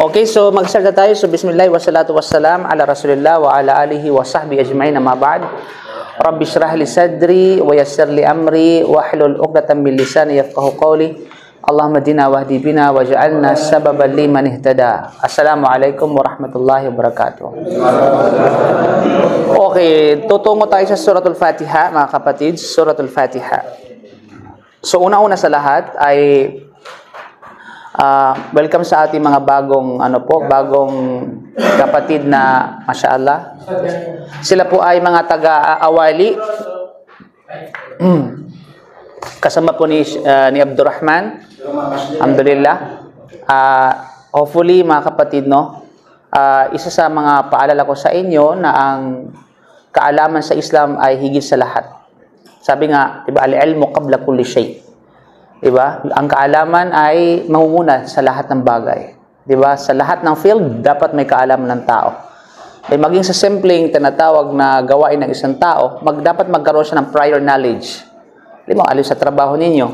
Okay, so mag-start na tayo. So bismillah wa salatu wassalam ala rasulillah wa ala alihi wa sahbihi ajma'in, amma ba'd. Rabbi shrah li sadri wa yassir li amri wahlul 'uqdatam min lisani yafqahu qawli. Allahumma dina wahdi bina waj'alna sababan liman ihtada. Assalamualaikum warahmatullahi wabarakatuh. Okay, tutungo tayo sa Suratul Fatiha, mga kapatid, Suratul Fatiha. So una-una sa lahat ay welcome sa ating mga bagong kapatid na masyaallah. Sila po ay mga taga-awali. Kasama po ni Abdurrahman. Alhamdulillah. Hopefully mga kapatid, isa sa mga paalala ko sa inyo na ang kaalaman sa Islam ay higit sa lahat. Sabi nga, diba, al-ilmu qabla kulli shay'. Diba? Ang kaalaman ay mangunguna sa lahat ng bagay. Diba? Sa lahat ng field, dapat may kaalaman ng tao. Ay maging sa simpleng tinatawag na gawain ng isang tao, dapat magkaroon siya ng prior knowledge. Diba? Alis sa trabaho ninyo,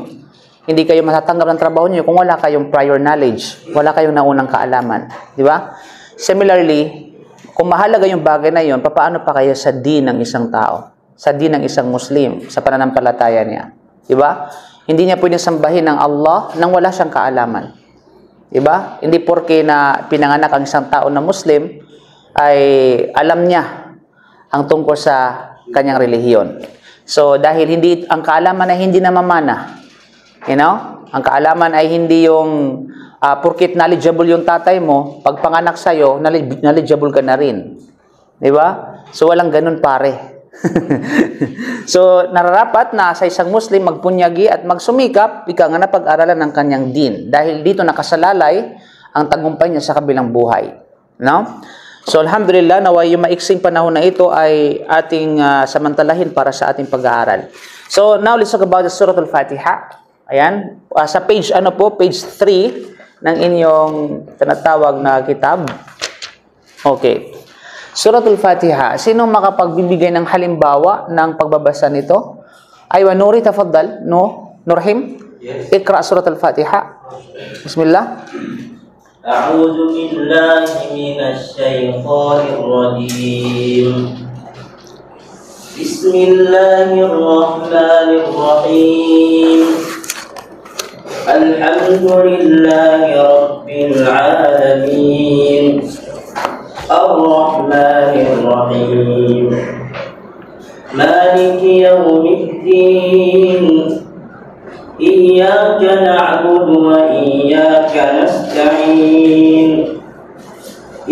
hindi kayo matatanggap ng trabaho niyo kung wala kayong prior knowledge, wala kayong naunang kaalaman. Diba? Similarly, kung mahalaga yung bagay na yun, paano pa kaya sa din ng isang tao? Sa din ng isang Muslim, sa pananampalataya niya. Diba? Hindi niya pwedeng sambahin ng Allah nang wala siyang kaalaman. Diba? Hindi porke na pinanganak ang isang tao na Muslim, ay alam niya ang tungkol sa kanyang relihiyon. So, dahil ang kaalaman ay hindi namamana. Ang kaalaman ay hindi yung porkit knowledgeable yung tatay mo, pag panganak sa'yo, knowledgeable ka na rin. Diba? So, walang ganun pare. So, nararapat na sa isang Muslim magpunyagi at magsumikap na pag-aralan ng kanyang din. Dahil dito nakasalalay ang tagumpay niya sa kabilang buhay. No? So, alhamdulillah, naway yung maiksing panahon na ito ay ating samantalahin para sa ating pag-aaral. So, now let's talk about the Surah Al-Fatiha. Ayan. Sa page 3 ng inyong tinatawag na kitab. Okay. Suratul Fatiha. Sino makapagbibigay ng halimbawa ng pagbabasa nito? Aywa, Nuri, tafaddal. No? Nurhim? Yes. Ikra Suratul Fatiha. Bismillah. A'udhu billahi minash shaytanir rajim. Bismillahirrahmanirrahim. Alhamdulillahi rabbil alamin. الرحمن الرحيم مالك يوم الدين إياك نعبد وإياك نستعين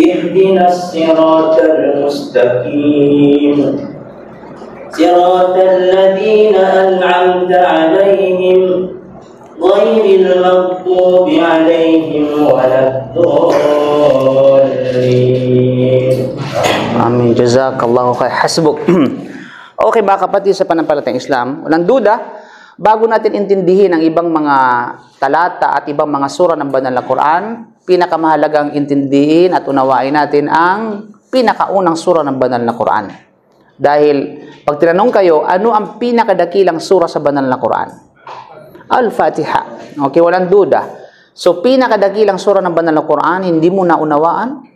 اهدنا الصراط المستقيم صراط الذين أنعمت عليهم غير المغضوب عليهم ولا الضالين. Amin. Jazakallahu khair. Hasbuk. Okay, mga kapatid sa pananampalatayang Islam, walang duda, bago natin intindihin ang ibang mga talata at ibang mga sura ng banal na Quran, pinakamahalagang intindihin at unawain natin ang pinakaunang sura ng banal na Quran. Dahil pag tinanong kayo, ano ang pinakadakilang sura sa banal na Quran? Al-Fatiha. Okay, walang duda. So, pinakadakilang sura ng banal na Quran, hindi mo naunawaan?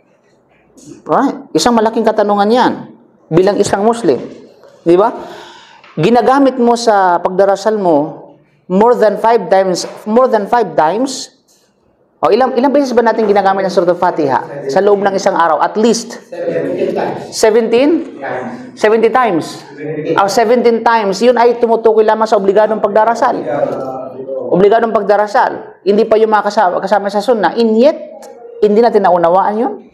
Right. Isang malaking katanungan yan bilang isang Muslim. Di ba? Ginagamit mo sa pagdarasal mo more than 5 times. O ilang beses ba natin ginagamit ang Suratul Fatiha sa loob ng isang araw? At least 17 times. O 17 times, yun ay tumutukoy lamang sa obligadong pagdarasal. Obligadong pagdarasal. Hindi pa yung mga kasama sa sunnah. And yet, hindi natin naunawaan yun.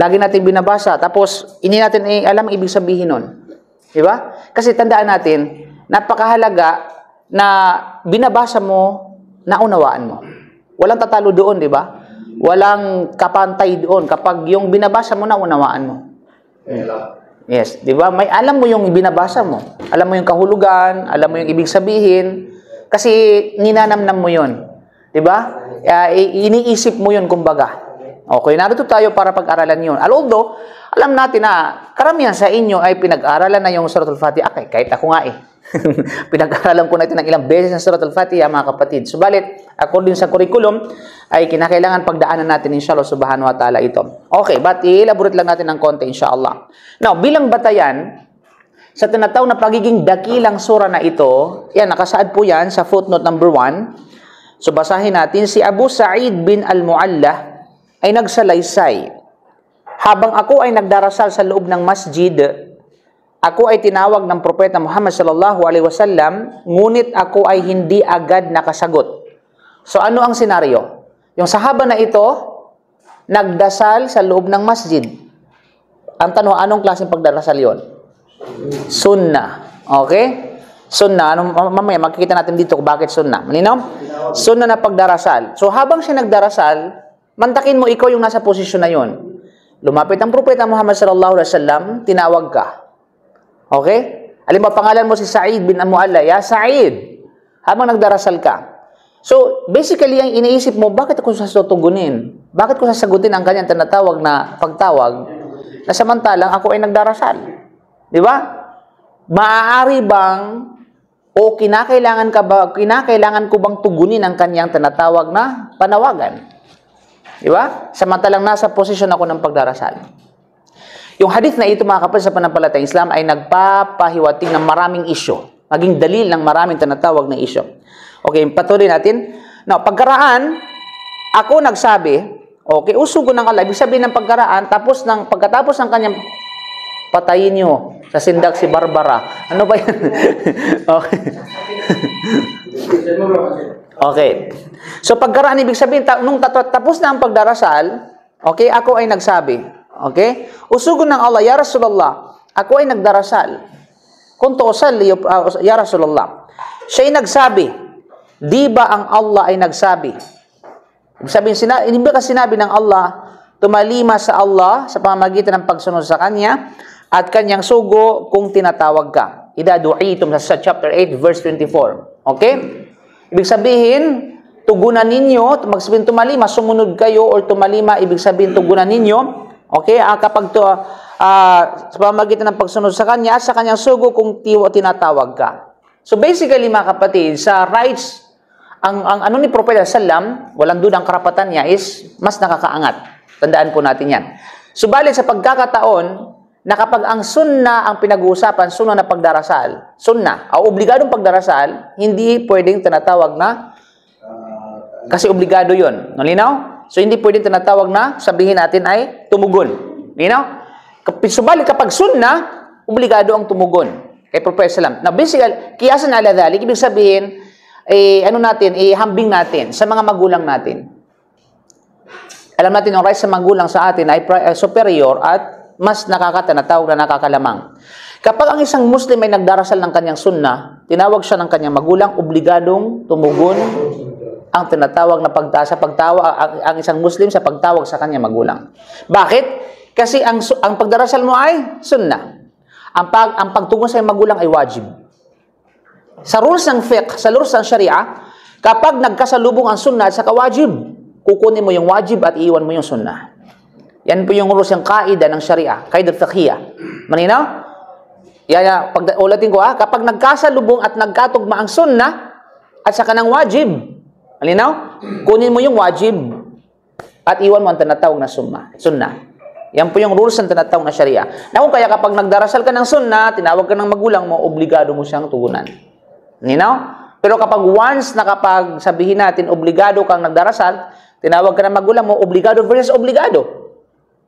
Lagi natin binabasa. Tapos, hindi natin alam ang ibig sabihin nun. Diba? Kasi tandaan natin, napakahalaga na binabasa mo, naunawaan mo. Walang tatalo doon, di ba? Walang kapantay doon kapag yung binabasa mo, naunawaan mo. Yes, di ba? May alam mo yung binabasa mo. Alam mo yung kahulugan, alam mo yung ibig sabihin. Kasi ninanamnam mo yun. Di ba? Iniisip mo yun, kumbaga. Okay, narito tayo para pag-aralan yun. Although, alam natin na karamihan sa inyo ay pinag-aralan na yung Suratul Fatiha. Okay, kahit ako nga Pinag-aralan ko natin ng ilang beses ng Surat Al-Fatiha, mga kapatid. Subalit, according sa curriculum, ay kinakailangan pagdaanan natin inshallah subhanahu wa ta'ala ito. Okay, but i-elaborate lang natin ng konti inshallah. Now, bilang batayan, sa tinatawag na pagiging dakilang sura na ito, yan, nakasaad po yan sa footnote number 1. So, basahin natin, si Abu Sa'id bin Al-Mu'alla ay nagsalaysay. Habang ako ay nagdarasal sa loob ng masjid, ako ay tinawag ng Propeta Muhammad sallallahu alaihi wasallam, ngunit ako ay hindi agad nakasagot. So ano ang senaryo? Yung sahaba na ito, nagdasal sa loob ng masjid. Ang tanong, anong klaseng pagdarasal yon? Sunnah. Okay? Sunnah. Mamaya makikita natin dito kung bakit sunnah. Malinaw? Sunnah na pagdarasal. So habang siya nagdarasal, mantakin mo ikaw yung nasa posisyon na yon. Lumapit ang Propeta Muhammad sallallahu alaihi wasallam, tinawag ka. Okay? Halimbawa, pangalan mo si Sa'id bin Al-Mu'alla. Ya Sa'id. Habang nagdarasal ka. So, basically, ang iniisip mo, bakit ako sasagutin? Bakit ko sasagutin ang kanyang tinatawag na pagtawag na samantalang ako ay nagdarasal? Di ba? Maaari bang o kinakailangan ko bang tugunin ang kanyang tinatawag na panawagan? Di ba? Samantalang nasa posisyon ako ng pagdarasal. Yung hadith na ito, mga kapatid, sa panampalatayang Islam ay nagpapahiwatig ng maraming isyo. Maging dalil ng maraming tinatawag na isyo. Okay, patuloy natin. Now, pagkaraan, ako nagsabi, okay, usugo ng Allah, ibig sabihin ng pagkaraan, pagkatapos ng kanyang patayin nyo sa sindak si Barbara. Ano ba yan? Okay. Okay. So, pagkaraan, ibig sabihin, nung tapos na ang pagdarasal, okay, ako ay nagsabi, okay? Usugo ng Allah, Ya Rasulullah, ako ay nagdarasal. Kunto usalli, Ya Rasulullah. Siya ay nagsabi, di ba ang Allah ay nagsabi? Hindi ba sinabi ng Allah, tumalima sa Allah sa pamamagitan ng pagsunod sa Kanya at Kanyang sugo kung tinatawag ka. Idha du'itum sa chapter 8, verse 24. Okay? Ibig sabihin, tugunan ninyo, magsabihin tumalima, sumunod kayo, or tumalima, ibig sabihin tugunan ninyo. Okay? Kapag sa pamamagitan ng pagsunod sa Kanya at sa Kanyang sugo kung tinatawag ka. So basically, mga kapatid, sa rights, ang ano ni Propeta Sallam, walang duda ang karapatan niya is mas nakakaangat. Tandaan po natin yan. Subalit sa pagkakataon, na kapag ang sunnah ang pinag-uusapan, sunnah na pagdarasal, sunnah, o obligadong pagdarasal, hindi pwedeng tinatawag na, kasi obligado yon. Nalinaw? So, hindi pwedeng tinatawag na, sabihin natin ay tumugon. Nalinaw? Subalit kapag sunnah, obligado ang tumugon kay Prophet Sallam. Now, basically, kiyasan ala dhalik, ibig sabihin, hambing natin sa mga magulang natin. Alam natin, ang rights sa magulang sa atin ay superior at mas nakakatanatawag na nakakalamang. Kapag ang isang Muslim ay nagdarasal ng kanyang sunnah, tinawag siya ng kanyang magulang, obligadong tumugon ang tinatawag na ang isang Muslim sa pagtawag sa kanyang magulang. Bakit? Kasi ang pagdarasal mo ay sunnah. Ang pagtugon sa magulang ay wajib. Sa rules ng fiqh, sa rules ng sharia, kapag nagkasalubong ang sunnah at saka wajib, kukunin mo yung wajib at iiwan mo yung sunnah. Yan po yung rules, yung kaida ng sharia, kaida fiqhiyah. Maninaw? Ulatin ko kapag nagkasalubong at nagkatugma ang sunnah at saka ng wajib, malinaw? Kunin mo yung wajib at iwan mo ang tinatawag na sunnah. Yan po yung rules ng tinatawag na sharia. Na kung kaya kapag nagdarasal ka ng sunnah, tinawag ka ng magulang mo, obligado mo siyang tugunan. Malinaw? Pero kapag once na kapag sabihin natin, obligado kang nagdarasal, tinawag ka ng magulang mo, obligado versus obligado.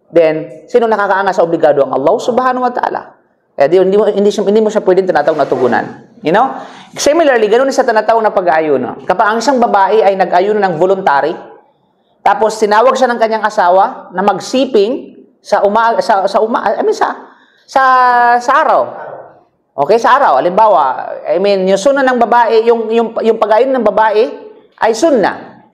Then, sino nakakaangas sa obligado? Ang Allah subhanahu wa ta'ala. Kaya hindi mo siya pwedeng tinatawag na tugunan. You know? Similarly, ganun sa tinatawag na pag-aayuno. Kapag ang isang babae ay nag-ayuno ng voluntary, tapos tinawag siya ng kanyang asawa na magsiping sa araw. Okay, sa araw. Halimbawa, yung sunnah ng babae, yung pag-ayuno ng babae ay sunnah.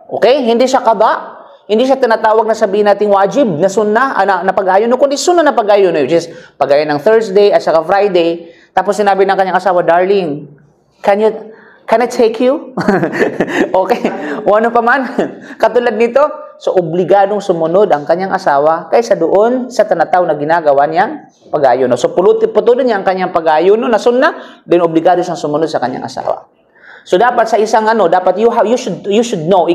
Okay? Hindi siya qada. Hindi siya tinatawag na sabihin natin wajib na sunnah na pag-ayuno, kundi sunnah na pag-ayuno, which is pag-ayuno ng Thursday at saka Friday. Tapos sinabi ng kanyang asawa, darling, can Can I take you? Okay. O ano pa man. Katulad nito, so obligadong sumunod ang kanyang asawa kaysa doon sa tanataw na ginagawa niyang pag-ayuno. So putulin niya ang kanyang pag-ayuno na sunna, then obligado siyang sumunod sa kanyang asawa. So dapat sa isang dapat you should know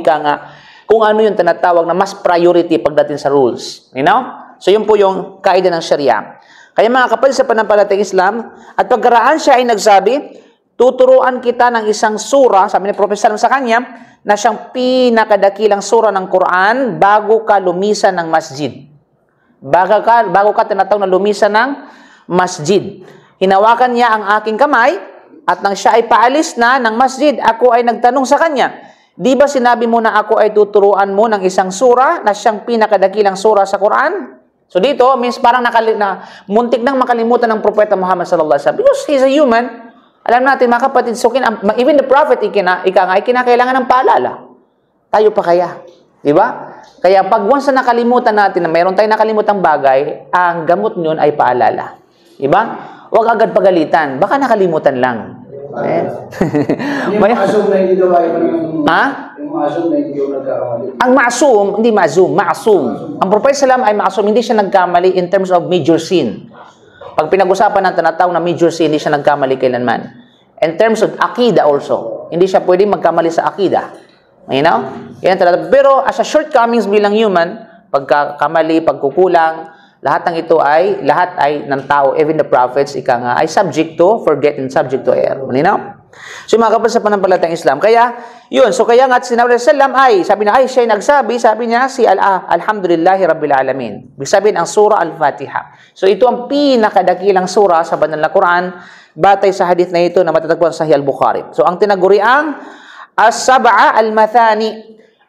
kung ano yung tinatawag na mas priority pagdating sa rules. You know? So yun po yung kaida ng Sharia. Kaya mga kapatid sa pananampalatayang Islam, at pagkaraan siya ay nagsabi, tuturuan kita ng isang sura, sabi ni Prophet Sallam sa kanya, na siyang pinakadakilang sura ng Quran bago ka lumisan ng masjid. Bago ka tinatawag na lumisan ng masjid. Hinawakan niya ang aking kamay, at nang siya ay paalis na ng masjid, ako ay nagtanong sa kanya, di ba sinabi mo na ako ay tuturuan mo ng isang sura na siyang pinakadakilang sura sa Quran? So dito, means parang muntik nang makalimutan ng Propeta Muhammad sallallahu alaihi wasallam. Because he's a human. Alam natin, mga kapatid, so even the prophet, kinakailangan ng paalala. Tayo pa kaya? Di ba? Kaya pag once na nakalimutan natin na mayroon tayong nakalimutang bagay, ang gamot nyon ay paalala. Di ba? Huwag agad pagalitan. Baka nakalimutan lang. Yung maasum na hindi daw ay yung maasum na hindi daw nagkakamali. Ang maasum, hindi maasum. Ang Prophet Sallam ay maasum, hindi siya nagkamali in terms of major sin. Pag pinag-usapan ng tinatawag na major sin, hindi siya nagkamali kailanman. In terms of akida also, hindi siya pwedeng magkamali sa akida. You know? Yan talaga. Pero as a shortcomings bilang human, pagkakamali, pagkukulang, lahat ay ng tao, even the prophets, ay subject to forget and subject to error. You know? So mga kapatid sa pananampalatayang Islam. Kaya, yun. So kaya nga, sinabi ng Sallam sabi siya nagsabi, sabi niya, Alhamdulillahi Rabbil Alamin. Ibig sabihin, ang surah Al-Fatiha. So ito ang pinakadakilang surah sa banal na Quran, batay sa hadith na ito na matatagpuan sa Sahih Al-Bukhari. So ang tinaguriang As-Sab'a Al-Mathani.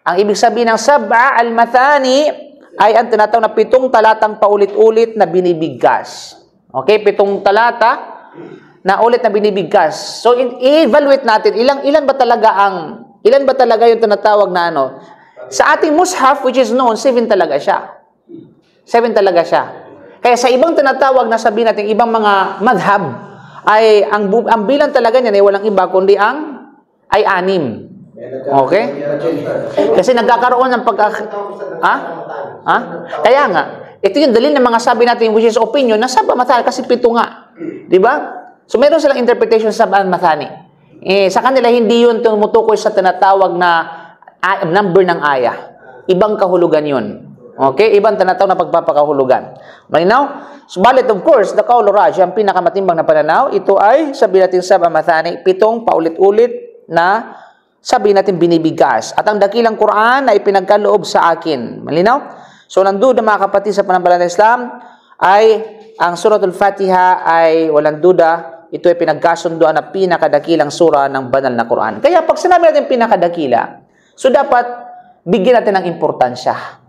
Ang ibig sabihin ng Sab'a Al-Mathani ay ang tinatawag na 7 talatang paulit-ulit na binibigkas. Okay, 7 talata na ulit na binibigkas. So i-evaluate natin ilan ba talaga yung tinatawag na sa ating mushaf which is known 7 talaga siya. 7 talaga siya. Kaya sa ibang tinatawag na sabihin natin ibang mga madhab ay ang bilang talaga niyan ay walang iba kundi ay 6. Okay? Kasi nagkakaroon ng Kaya nga, ito yung dalil ng mga sabi natin which is opinion na Sab'a Mathani kasi 7 nga. 'Di ba? So meron silang interpretation sa Sab'a Mathani. Sa kanila hindi yun tumutukoy sa tinatawag na number ng ayah. Ibang kahulugan yun. Okay? Ibang tinatawag na pagpapakahulugan. Malinaw? Subalit of course, the Qaul Rajih, ang pinakamatimbang na pananaw, ito ay sabi natin Sab'a Mathani, 7 paulit-ulit na sabi natin binibigkas. At ang dakilang Quran ay pinagkaloob sa akin. Malinaw? So nanduda mga kapatid sa pananampalatayang Islam ay ang Suratul Fatiha ay walang duda, ito ay pinagkasunduan na pinakadakilang sura ng banal na Quran. Kaya pag sinabi natin pinakadakila, so dapat bigyan natin ng importansya.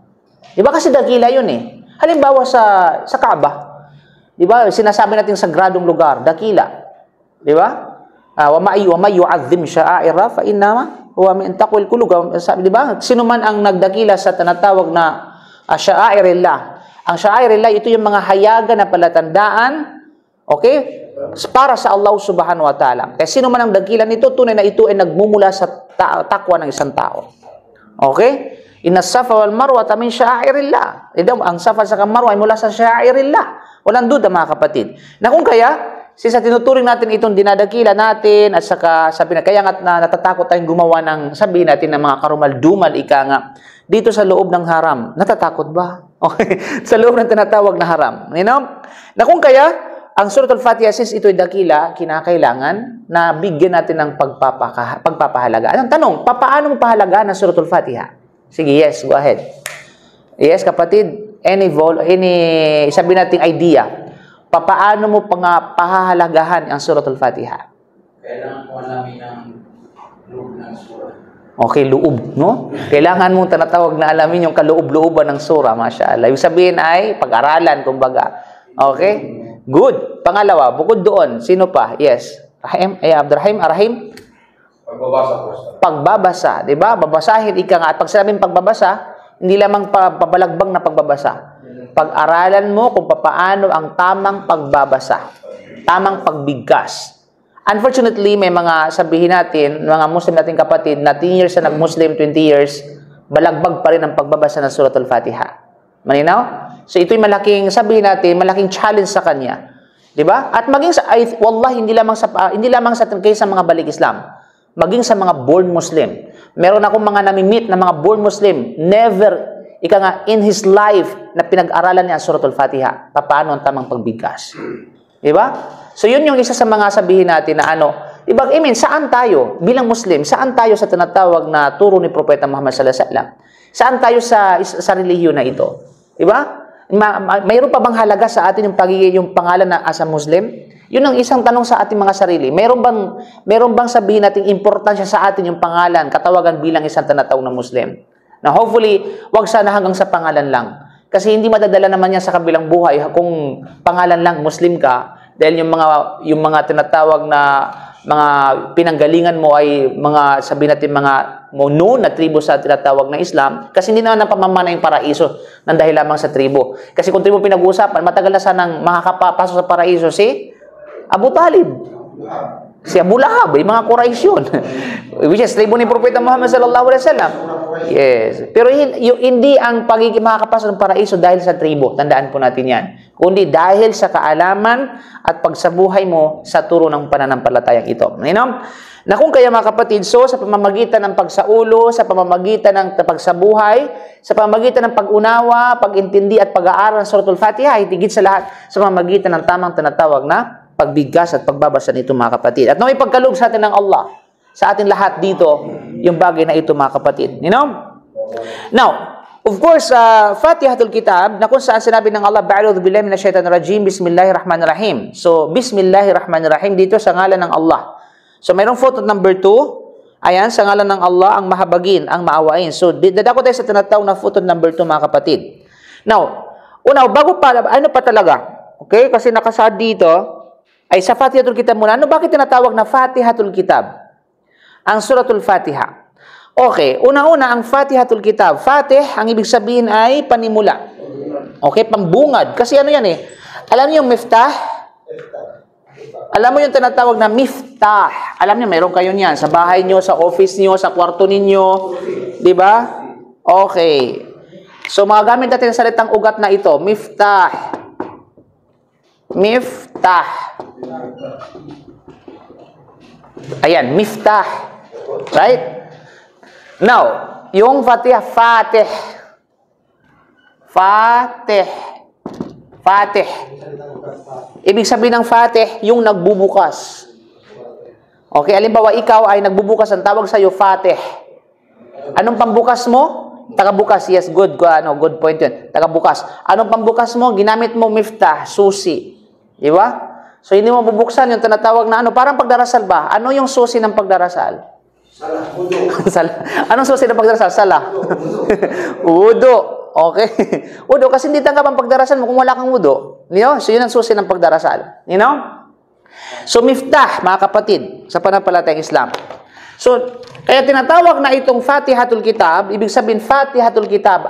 Di ba kasi dakila yun eh. Halimbawa sa Kaaba, di ba sinasabi natin sa gradong lugar, dakila. Di ba? Wa may yu'azzim sha'aira fa innama huwa min taqwal qulub. Sabi di ba? Sino man ang nagdakila sa tinatawag na sha'airillah. Ang sha'airillah ito yung mga hayagan na palatandaan, okay? Para sa Allah Subhanahu wa Ta'ala. Kaya sino man ang dakilan nito, tunay na ito ay nagmumula sa takwa ng isang tao. Okay? Inna safa wal marwa min sha'airillah. Ang safa sa marwa ay mula sa sha'airillah. Walang duda mga kapatid. Na kung kaya sa tinuturing natin itong dinadakila natin at saka sabi na kaya nga natatakot tayong gumawa ng sabihin natin ng mga karumal-dumal dito sa loob ng haram. Natatakot ba? Okay. Sa loob ng tinatawag na haram. You know? Na kung kaya ang Suratul Fatiha since ito'y dakila, kinakailangan na bigyan natin ng pagpapahalaga. Anong tanong? Paano mo pahalagaan ang Suratul Fatiha? Sige, yes, go ahead. Yes, kapatid, any sabi nating idea. Paano mo pahahalagahan ang Suratul Fatiha? Kailangan mo alamin ang loob ng surah. Okay, loob, no? Kailangan mong tinatawag na alamin yung kaloob-looban ng surah, mashallah. Yung sabihin ay pag-aralan, kumbaga. Okay? Good. Pangalawa, bukod doon, sino pa? Yes. Abdurrahim, Arahim? Pagbabasa po. Pagbabasa, di ba? Babasahin, at pag sinabing pagbabasa, hindi lamang pabalagbang na pagbabasa. Pag-aralan mo kung paano ang tamang pagbabasa, tamang pagbigkas. Unfortunately, may mga sabihin natin, mga Muslim nating kapatid, na 10 years na nag-Muslim, 20 years, balagbag pa rin ang pagbabasa ng Suratul Fatiha. Malinaw? So ito'y malaking, sabihin natin, malaking challenge sa kanya. 'Di ba? At maging sa, wallahi, hindi lamang sa kaysa mga balik Islam, maging sa mga born Muslim. Meron akong mga nami-meet na mga born Muslim, never, in his life, na pinag-aralan niya ang Suratul Fatiha. Paano ang tamang pagbigkas? 'Di ba? So yun yung isa sa mga sabihin natin na diba, saan tayo bilang Muslim? Saan tayo sa tinatawag na turo ni Propeta Muhammad sallallahu alaihi wasallam? Saan tayo sa relihiyon na ito? Diba? Mayroon pa bang halaga sa atin yung pangalan na as a Muslim? Yun ang isang tanong sa ating mga sarili. Meron bang sabihin natin importansya sa atin yung pangalan, katawagan bilang isang tinatawag na Muslim? Na hopefully, wag sana hanggang sa pangalan lang. Kasi hindi madadala naman yan sa kabilang buhay kung pangalan lang Muslim ka. Dahil yung mga tinatawag na mga pinanggalingan mo ay mga, sabihin natin, mga noon na tribo sa tinatawag na Islam, kasi hindi naman pamamana yung paraiso ng dahil lamang sa tribo. Kasi kung tribo pinag-uusapan, matagal na sanang makakapasok sa paraiso si Abu Talib, si Abu Lahab, yung mga Quraysh yun. Which is tribo ni Propeta Muhammad sallallahu alaihi wasallam. Yes. Pero hindi ang pagiging makakapasok ng paraiso dahil sa tribo. Tandaan po natin yan. Kundi dahil sa kaalaman at pagsabuhay mo sa turo ng pananampalatayang ito. Na kung kaya mga kapatid, so sa pamamagitan ng pagsaulo, sa pamamagitan ng pagsabuhay, sa pamamagitan ng pag-unawa, pag-intindi at pag-aaral ng Suratul Fatiha, higit sa lahat sa pamamagitan ng tamang tinatawag na pagbigkas at pagbabasa nito mga kapatid. At naway pagkaloob sa atin ng Allah, sa atin lahat dito, yung bagay na ito mga kapatid. Now, of course, Fatihatul Kitab, na kung saan sinabi ng Allah, Ba'udhu billahi minasyaitanir rajim, Bismillahirrahmanirrahim. So, Bismillahirrahmanirrahim dito sa ngalan ng Allah. So, mayroong footnote number 2. Ayan, sa ngalan ng Allah, ang mahabagin, ang maawain. So, dadako tayo sa tinatawag na footnote number 2, mga kapatid. Now, bago pa, ano pa talaga? Okay? Kasi nakasaad dito, ay sa Fatihatul Kitab muna. Bakit tinatawag na Fatihatul Kitab? Ang Suratul Fatiha. Okay, una-una ang Fatihatul Kitab. Fatih, ang ibig sabihin ay panimula. Okay, pambungad. Kasi ano yan alam niyo yung miftah? Alam mo yung tinatawag na miftah. Alam niyo, meron kayo niyan. Sa bahay niyo, sa office niyo, sa kwarto ninyo. Diba? Okay. So, magagamit natin ang salitang ugat na ito. Miftah. Miftah. Ayan, miftah. Right? Now, yung Fatiha, Fatih. Fatih. Fatih. Ibig sabihin ng Fatih, yung nagbubukas. Okay, halimbawa ikaw ay nagbubukas, ang tawag sa iyo Fatih. Anong pambukas mo? Tagabukas. Yes, good point yun. Tagabukas. Anong pambukas mo? Ginamit mo miftah, susi. Di ba? So, hindi mo bubuksan yung tinatawag na parang pagdarasal ba? Ano yung susi ng pagdarasal? Salah, wudu. Anong susi ng pagdarasal? Salah. Wudu. Okay. Wudu, kasi hindi tanggap ang pagdarasal mo kung wala kang wudu. So, yun ang susi ng pagdarasal. So, miftah, mga kapatid, sa pananampalatayang Islam. So, kaya tinatawag na itong Fatihatul Kitab, ibig sabihin Fatihatul Kitab,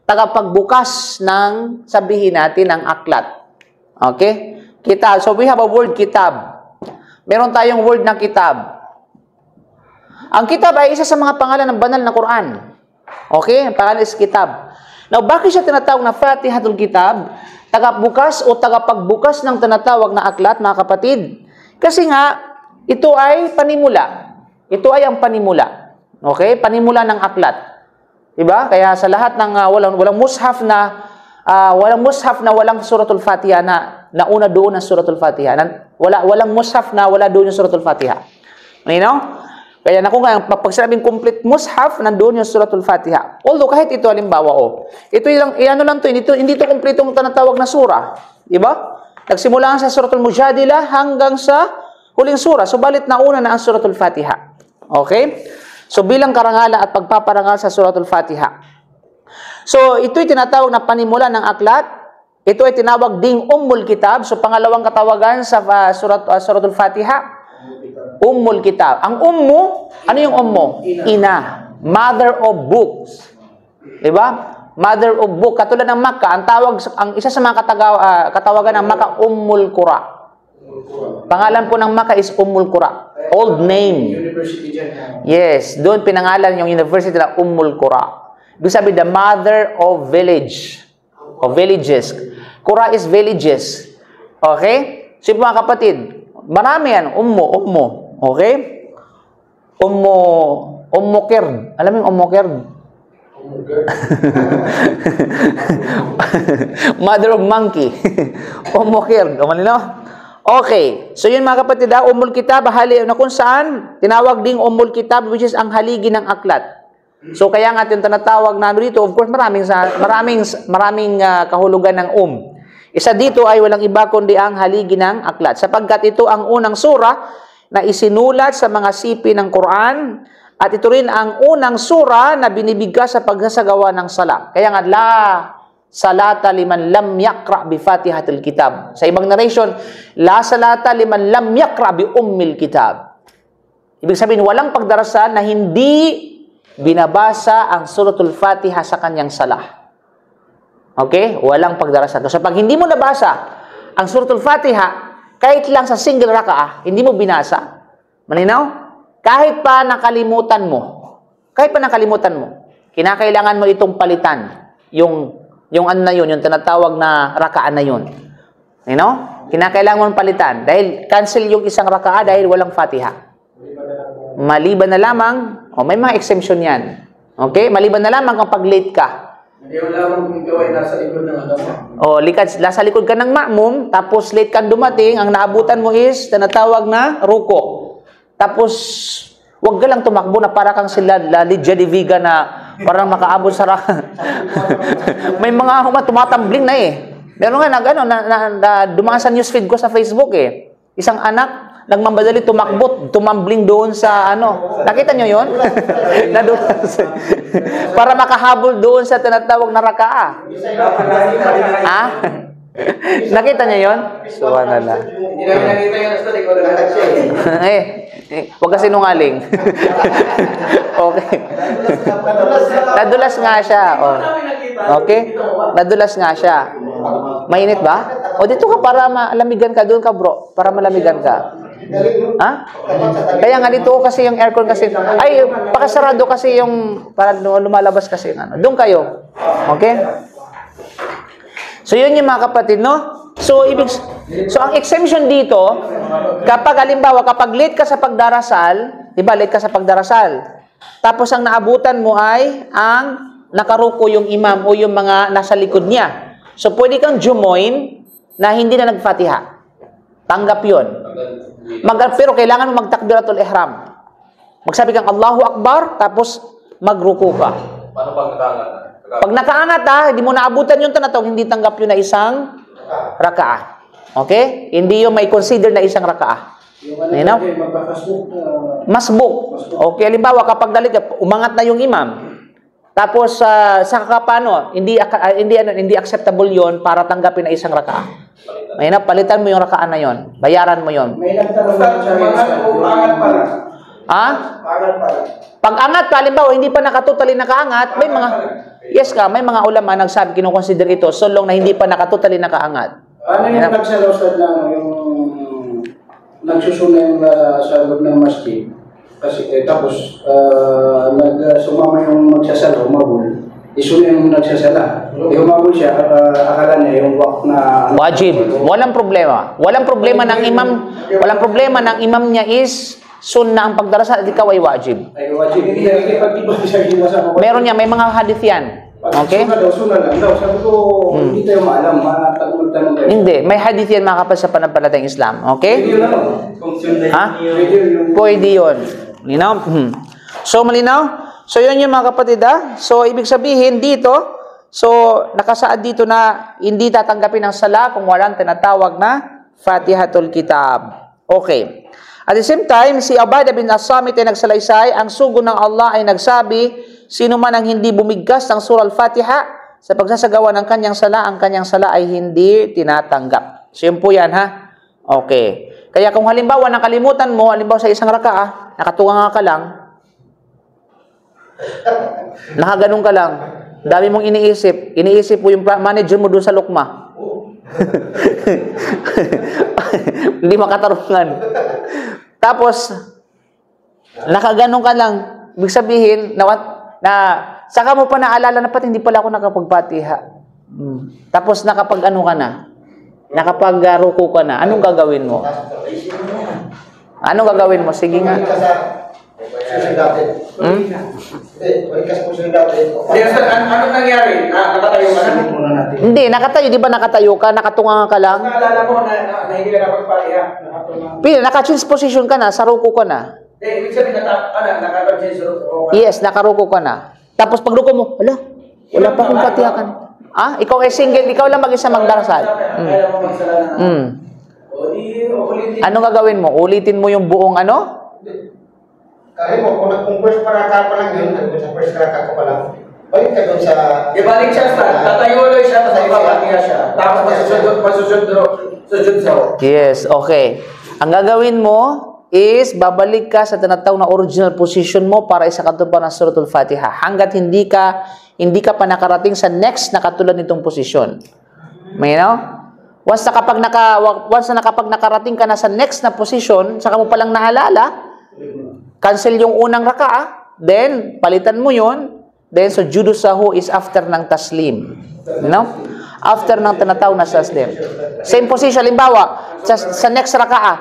tagapagbukas ng, sabihin natin, ng aklat. Okay? Kitab. So, we have a word kitab. Meron tayong word na kitab. Ang kitab ay isa sa mga pangalan ng banal na Quran. Okay? Ang pangalan is kitab. Now, bakit siya tinatawag na Fatihatul Kitab? Tagapagbukas o tagapagbukas ng tinatawag na aklat, mga kapatid. Kasi nga, ito ay panimula. Ito ay ang panimula. Okay? Panimula ng aklat. Diba? Kaya sa lahat ng walang mushaf na walang Suratul Fatiha na nauna doon ang Suratul Fatiha. Walang mushaf na wala doon yung Suratul Fatiha. Kaya pag sinabing complete mushaf, nandoon yung Suratul Fatiha. Although kahit ito halimbawa, hindi ito kompletong tinatawag na surah. Diba? Nagsimula sa Suratul Mujadilah hanggang sa huling surah. Subalit nauna na ang Suratul Fatiha. Okay? So bilang karangalan at pagpaparangal sa Suratul Fatiha. So, ito'y tinatawag na panimula ng aklat. Ito ay tinawag ding Ummul Kitab. So, pangalawang katawagan sa Suratul Fatiha, Ummul Kitab. Ang Ummu, ano yung Ummu? Ina. Mother of books. Diba? Mother of book. Katulad ng Makkah, ang isa sa mga katawagan ng Makkah, Ummul Qura. Pangalan po ng Makkah is Ummul Qura. Old name. University dyan. Yes, doon pinangalan yung university na Ummul Qura. Ibig sabihin, the mother of village. Of villages. Qura is villages. Okay? So, mga kapatid, marami yan. Ummu. Okay? Ummu Kird. Alam mo yung Ummu Kird? Mother of monkey. Ummu Kird. Okay. So, yun mga kapatid, Ummul Kitab, na kung saan, tinawag ding Ummul Kitab, which is ang haligi ng aklat. So, kaya nga yung tinatawag na dito, of course, maraming kahulugan ng Isa dito ay walang iba kundi ang haligi ng aklat. Sapagkat ito ang unang sura na isinulat sa mga sipi ng Quran at ito rin ang unang sura na binibigkas sa pagsasagawa ng sala. Kaya nga, la salata liman lam yaqra bi Fatihatil Kitab. Sa ibang narration, la salata liman lam yaqra bi Ummil Kitab. Ibig sabihin, walang pagdarasal na hindi binabasa ang suratul Fatiha sa kanyang salah. Okay? Walang pagdarasal. So, pag hindi mo nabasa ang suratul Fatiha, kahit lang sa single raka'ah, hindi mo binasa, malinaw? Kahit pa nakalimutan mo, kinakailangan mo itong palitan. Yung ano na yun, yung tinatawag na raka'ah na yun. Kinakailangan mo palitan. Dahil cancel yung isang raka'ah dahil walang Fatiha. Maliban na lamang, may mga exemption yan. Okay? Maliban na lamang kapag late ka. Hindi mo lamang kung ikaw ay nasa likod ng agama. Nasa likod ka ng ma'mum, tapos late kang dumating, ang naabutan mo is, tinatawag na ruko. Tapos, wag ka lang tumakbo na para kang sila Lydia de Viga na parang makaabot sa may mga tumatambling na Meron nga dumaan sa newsfeed ko sa Facebook Isang anak, nagmamadali tumambling doon sa Nakita nyo yun? Para makahabol doon sa tinatawag na raka'ah. Nakita nyo yun? Subhanallah. Hindi namin nakita yung nasa likod ng agama. Huwag kasi nungaling. Okay. Nadulas nga siya. Okay? Nadulas nga siya. Mainit ba? Dito ka para malamigan ka. Doon ka, bro. Para malamigan ka. Kaya nga dito kasi yung aircon kasi. Pakasarado kasi yung para lumalabas kasi yung Doon kayo. Okay? So, yun yung mga kapatid, So, ang exemption dito, kapag late ka sa pagdarasal, diba, late ka sa pagdarasal, tapos ang naabutan mo ay ang nakaruko yung imam o yung mga nasa likod niya. So, pwede kang jumoin na hindi na nagfatiha. Tanggap yun. Pero kailangan mo magtakbiratul ihram. Magsabi kang Allahu Akbar, tapos magruko ka. Paano pag nakaangat? Pag nakaangat hindi mo naabutan yung tinatawag, hindi tanggap yun na isang raka'ah. Okay? Hindi yung may consider na isang raka'ah. Masbuk. Okay, halimbawa kapag dalit umangat na yung imam. Tapos saka paano? Hindi acceptable 'yon para tanggapin na isang raka'ah. Palitan mo yung raka'ah na 'yon. Bayaran mo 'yon. May nagtanong angat pala. Pag-angat pa, halimbawa, hindi pa nakatotally nakaangat, may mga ulama nagsabi, kinukonsider ito, so long na hindi pa nakatotally nakaangat. Ano yung nagsalosad na yung nagsusuna yung sa loob ng masjid? Kasi tapos sumama yung magsasala, umabul. Isuna yung nagsasala. Umabul siya, akala niya yung wak na wajib. Walang problema. Walang problema ng imam niya is sunnah ang pagdarasal at ikaw ay wajib. Ay, wajib. Meron niya, may mga hadith yan. Okay? Sunnah lang daw. Sabi ko, hindi tayo maalam. Tanong tayo. Hindi. May hadith yan mga kapal sa panampalatayang Islam. Okay? Pwede yun. Malinaw? So, malinaw? So, yun yung mga kapatid So, ibig sabihin dito, nakasaad dito na hindi tatanggapin ang sala kung walang tinatawag na Fatihatul Kitab. Okay. At the same time, si Ubadah bin As-Samit ay nagsalaysay, ang sugo ng Allah ay nagsabi, sino man ang hindi bumigkas ng surah Al-Fatiha sa pagsasagawa ng kanyang sala, ang kanyang sala ay hindi tinatanggap. So yun po yan, Okay. Kaya kung halimbawa nakalimutan mo, halimbawa sa isang raka'ah, nakatunganga ka lang, nakaganong ka lang, dami mong iniisip mo yung manager mo doon sa lukma. Hindi makatarungan. Tapos, nakaganon ka lang. Ibig sabihin, saka mo pa naalala na pati hindi pala ako nakapagpatiha. Tapos nakapag-ano ka na? Nakapag-ruko ka na. Anong gagawin mo? Anong gagawin mo? Sige nga. Ano nangyari? Nakatayo ka na? Hindi, nakatayo. Di ba nakatayo ka? Nakatunga ka lang? Naalala mo na hindi ka nakapagpatiha. Pila, naka-change position ka na. Sa ruko ka na. Ibig sabihin, nakapag-change ka. Yes, nakaruko ka na. Tapos pag ruko mo, wala pa akong patihakan. Ikaw ay single, ikaw lang mag-isa magdarasal. Kaya mo magsala na. Anong gagawin mo? Ulitin mo yung buong ano? Kaya mo, kung first paraka pa lang yun, sa first paraka ka pa lang, balik ka doon sa... Ibalik siya, tatayo ulit siya, tapos ipapatiya siya. Tapos masusunod siya. Yes, okay. Ang gagawin mo is babalik ka sa tinatawag na original position mo para isa katuparan ng Suratul Fatiha hanggat hindi ka pa nakarating sa next na katulad nitong posisyon. May Once na kapag nakarating ka na sa next na position, saka mo palang naalala, cancel yung unang raka'a, then palitan mo yun, then sujudu sahu is after ng taslim. After ng tinatawag na taslim. Same position, limbawa, sa next raka'a,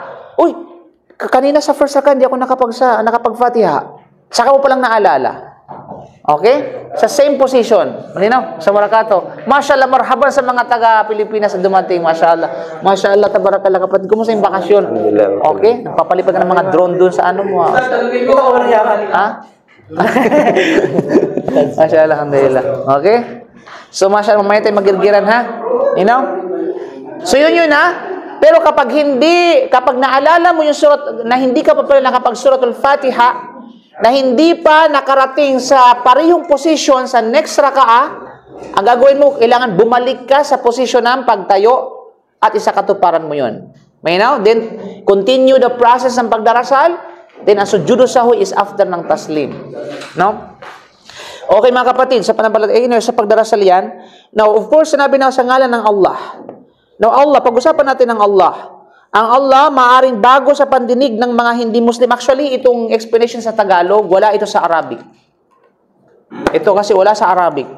kanina sa first raka'a, hindi ako nakapag-Fatiha. Saka mo palang naalala. Okay? Sa same position. Malinaw? Sa Marakato. Mashallah, marhaban sa mga taga-Pilipinas na dumating. Mashallah. Mashallah, tabarakallah kapatid. Kumusta yung bakasyon? Okay? Napapalipad ka ng mga drone dun sa ano mo. Mashallah, alhamdulillah. Okay? So, mashallah, mamaya tayo magirgiran, ha? So, yun, ha? Pero kapag naalala mo yung surat, na hindi ka pa pala nakapag-suratul Fatiha, na hindi pa nakarating sa parehong posisyon sa next raka'a, ang gagawin mo, kailangan bumalik ka sa posisyon ng pagtayo at isakatuparan mo yun. Then, continue the process ng pagdarasal, then ang sujudu sahu is after ng taslim. Okay mga kapatid, sa pagdarasal yan. Now, of course, sinabi na sa ngalan ng Allah. Now, Allah, pag-usapan natin ng Allah. Ang Allah, maaring bago sa pandinig ng mga hindi Muslim. Actually, itong explanation sa Tagalog, wala ito sa Arabic. Ito kasi wala sa Arabic.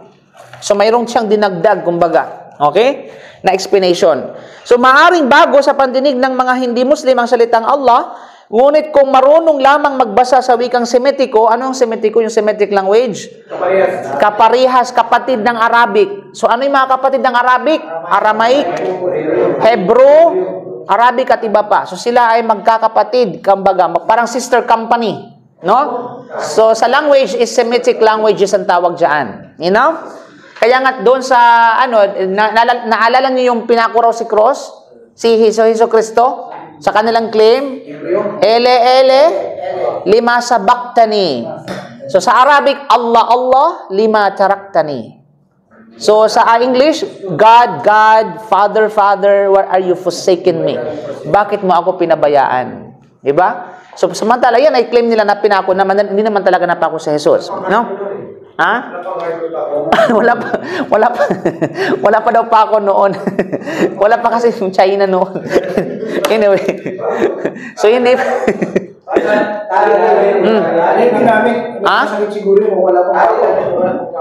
So, mayroong siyang dinagdag, kumbaga. Okay? Na explanation. So, maaring bago sa pandinig ng mga hindi Muslim ang salitang Allah, ngunit kung marunong lamang magbasa sa wikang Semitiko, ano ang Semitiko? Yung Semitic language? Kaparihas, kapatid ng Arabic. So, ano yung mga kapatid ng Arabic? Aramaic, Hebrew, Arabic at iba pa. So sila ay magkakapatid, kumbaga, parang sister company, So sa language is Semitic languages ang tawag diyan. Kaya nga doon sa naalala niyo yung pinako raw si cross, si Hesus Kristo sa kanilang claim, ele lima sabaktani. So sa Arabic, Allah lima taraktani. So, sa English, God, Father, why are you forsaken me? Bakit mo ako pinabayaan? Diba? So, samantala, yan ay claim nila na pinako, hindi naman talaga napako si Jesus. Ha? Wala pa daw pa ako noon. Wala pa kasi yung China noon. Anyway. So, hindi.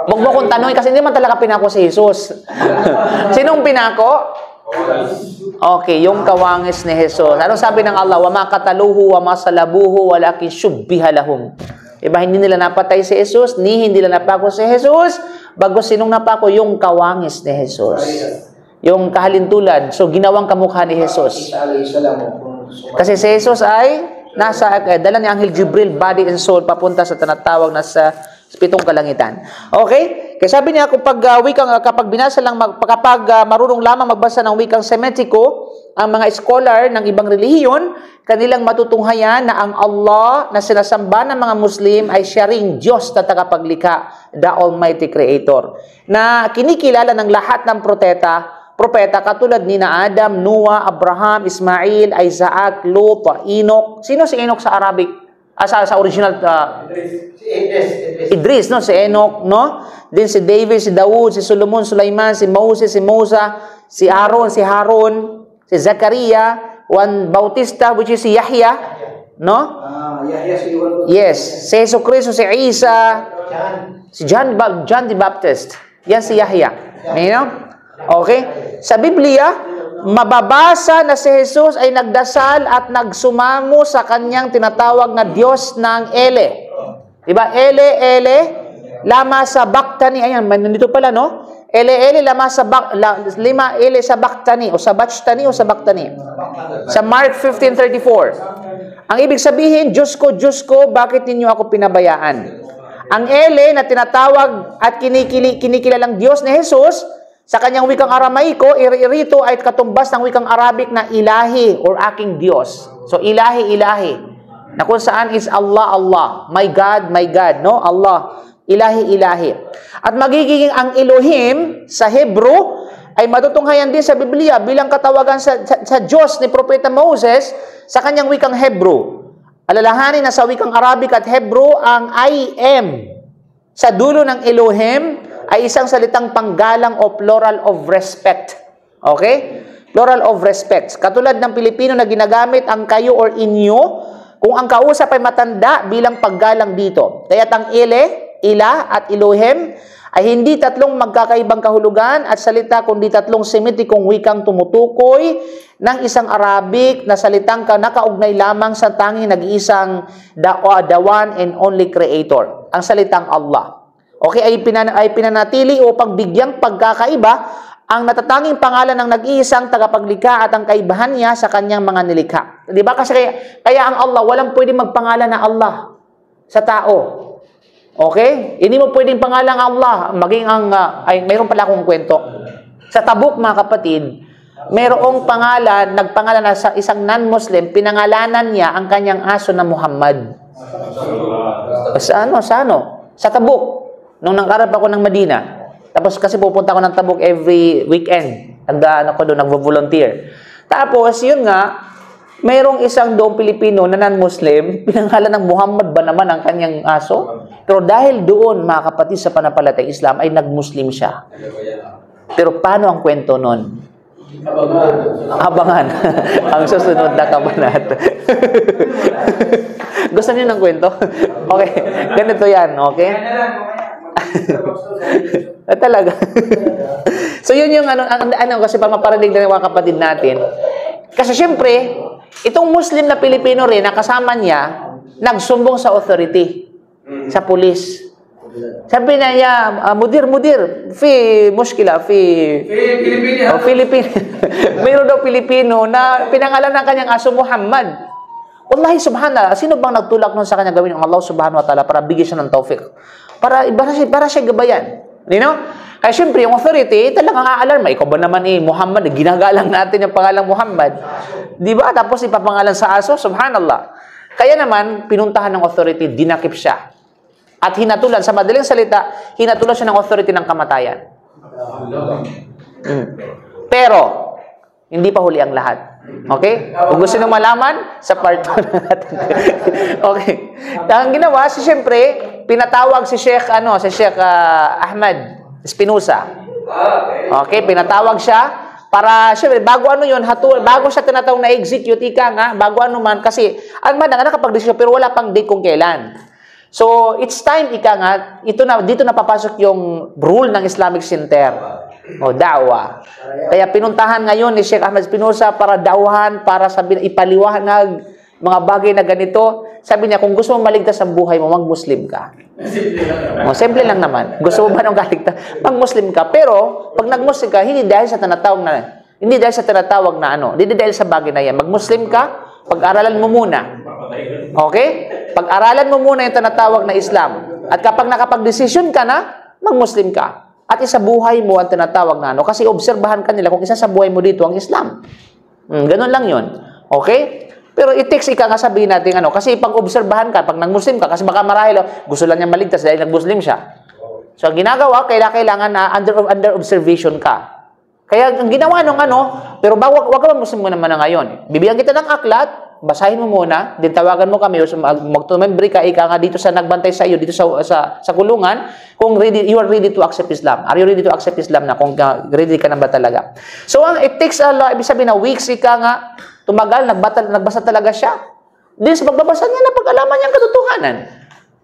Huwag mo kong tanongin kasi hindi man talaga pinako si Jesus. Sinong pinako? Okay, yung kawangis ni Jesus. Anong sabi ng Allah? Wa ma qataluhu wa ma salabuhu walakin shubbiha lahum. Diba, hindi nila napatay si Jesus, hindi nila napako si Jesus, bago sinong napako? Yung kawangis ni Jesus. Yung kahalintulad. So, ginawang kamukha ni Jesus. Kasi si Jesus ay dala ni Anghel Jibril, body and soul, papunta sa tinatawag na sa pitong kalangitan. Okay? Kaya sabi niya, kapag marunong lamang magbasa ng wikang Semitiko, ang mga scholar ng ibang relihiyon, kanilang matutunghayan na ang Allah na sinasamba ng mga Muslim ay siya ring Diyos na tagapaglikha, the Almighty Creator, na kinikilala ng lahat ng propeta katulad ni na Adam, Noah, Abraham, Ismail, Isaac, Lot, Enoch. Sino si Enoch sa Arabic? Sa original? Idris, Si Enoch, Din si David, si Daud, si Solomon, Sulaiman, si Moses, si Musa, si Aaron, si Zakaria, Juan Bautista, which is si Yahya, no? Yahya si Juan. Yes, si Jesu Cristo, si Isa, si John the Baptist. Yan si Yahya. You know? Okay? Sa Biblia, mababasa na si Jesus ay nagdasal at nagsumamo sa kanyang tinatawag na Diyos ng Ele. Diba? Ele, lama sabachthani. Ayan, nandito pala, no? Ele, lama lima ele sabachthani o sabachthani o sabachthani. Sa Mark 15:34. Ang ibig sabihin, Diyos ko, bakit ninyo ako pinabayaan? Ang Ele na tinatawag at kinikilalang Diyos ni Jesus, sa kanyang wikang Aramaiko, irito ay katumbas ng wikang Arabic na ilahi or aking Diyos. So, ilahi. Na kung saan is Allah. My God, no? Allah. Ilahi. At magiging ang Elohim sa Hebrew ay matutunghayan din sa Biblia bilang katawagan sa Diyos ni Propeta Moses sa kanyang wikang Hebrew. Alalahanin na sa wikang Arabic at Hebrew ang I am sa dulo ng Elohim ay isang salitang panggalang o plural of respect. Okay? Plural of respect. Katulad ng Pilipino na ginagamit ang kayo or inyo kung ang kausap ay matanda bilang paggalang dito. Kaya't ang Ila at Elohim ay hindi tatlong magkakaibang kahulugan at salita kundi tatlong Semitikong wikang tumutukoy ng isang Arabic na salitang nakaugnay lamang sa tanging nag-iisang the one and only creator, ang salitang Allah. Okay, ay pinanatili upang bigyang pagkakaiba ang natatanging pangalan ng nag-iisang tagapaglikha at ang kaibahan niya sa kanyang mga nilikha. Di ba? Kasi kaya ang Allah, walang pwedeng magpangalan na Allah sa tao. Okay? Hindi mo pwedeng pangalang Allah. Maging ang, mayroon pala akong kwento. Sa Tabuk, mga kapatid, mayroong pangalan, nagpangalan na sa isang non-Muslim, pinangalanan niya ang kanyang aso na Muhammad. Sa ano? Sa Tabuk. Nung nangkarap ako ng Madina. Tapos kasi pupunta ako ng Tabuk every weekend. Nagvo-volunteer. Tapos, yun nga, mayroong isang doong Pilipino na non-Muslim, pinangalan ng Muhammad ba naman ang kanyang aso? Pero dahil doon, mga kapatid sa panampalatayang Islam, ay nag-Muslim siya. Pero paano ang kwento nun? Abangan. Ang susunod na kabanata. Gusto niyo ng kwento? Okay. Ganito yan, okay? Talaga. So yun yung kasi pa maparadig na ng mga kapatid natin. Kasi syempre, itong Muslim na Pilipino rin, na kasama niya, nagsumbong sa authority, sa pulis. Sabi na niya, mudir, fi mushkila, Filipino. Mayroon daw Pilipino na pinangalan ng kanyang aso Muhammad. Wallahi subhanallah, sino bang nagtulak nun sa kanya gawin ng Allah subhanahu wa ta'ala para bigyan siya ng tawfiq? Para siya gabayan. You know? Kaya syempre, yung authority, talagang aalarma. Ikaw ba naman Muhammad, ginagalang natin yung pangalang Muhammad. Di ba? Tapos ipapangalan sa aso, subhanallah. Kaya naman, pinuntahan ng authority, dinakip siya. At hinatulan, sa madaling salita, hinatulan siya ng authority ng kamatayan. Pero, hindi pa huli ang lahat. Okay? Kung gusto nyo malaman, sa part 2 natin. Okay. Ang ginawa, syempre, pinatawag si Sheikh Ahmad Espinosa. Okay, pinatawag siya para syempre bago bago siya tinatawag na execute bago kasi ang nakapag-desisyon pero wala pang date kung kailan. So, it's time dito na papasok yung rule ng Islamic Center o da'wa. Kaya pinuntahan ngayon ni Sheikh Ahmad Espinosa para da'wahan, para ipaliwanag mga bagay na ganito. Sabi niya, kung gusto mo maligtas ang buhay mo, mag-Muslim ka. Simple lang naman. Gusto mo ba nang kaligtas? Mag-Muslim ka. Pero, pag nag-Muslim ka, hindi dahil sa tinatawag na hindi dahil sa bagay na yan. Mag-Muslim ka, pag-aralan mo muna. Okay? Pag-aralan mo muna yung tinatawag na Islam. At kapag nakapag-desisyon ka na, mag-Muslim ka. At isa buhay mo ang tinatawag na kasi obserbahan ka nila kung isa sa buhay mo dito ang Islam. Ganun lang yun. Okay? Pero it takes sabihin natin kasi pag-obserbahan ka, pag nag-Muslim ka, kasi baka marahil gusto lang niya maligtas dahil nag-Muslim siya. So, ang ginagawa, kailangan na under observation ka. Kaya, ang ginawa pero wag ka Muslim mo naman na ngayon. Bibigyan kita ng aklat, basahin mo muna, din tawagan mo kami, magtumembre ka, ika nga dito sa nagbantay sa iyo, dito sa kulungan, kung you are ready to accept Islam. Are you ready to accept Islam na? Kung ready ka na ba talaga? So, it takes a lot, ibig sabihin na weeks, ika nga, tumagal, nagbasa talaga siya. Din sa pagbabasa niya na pag-alaman niyang katotohanan.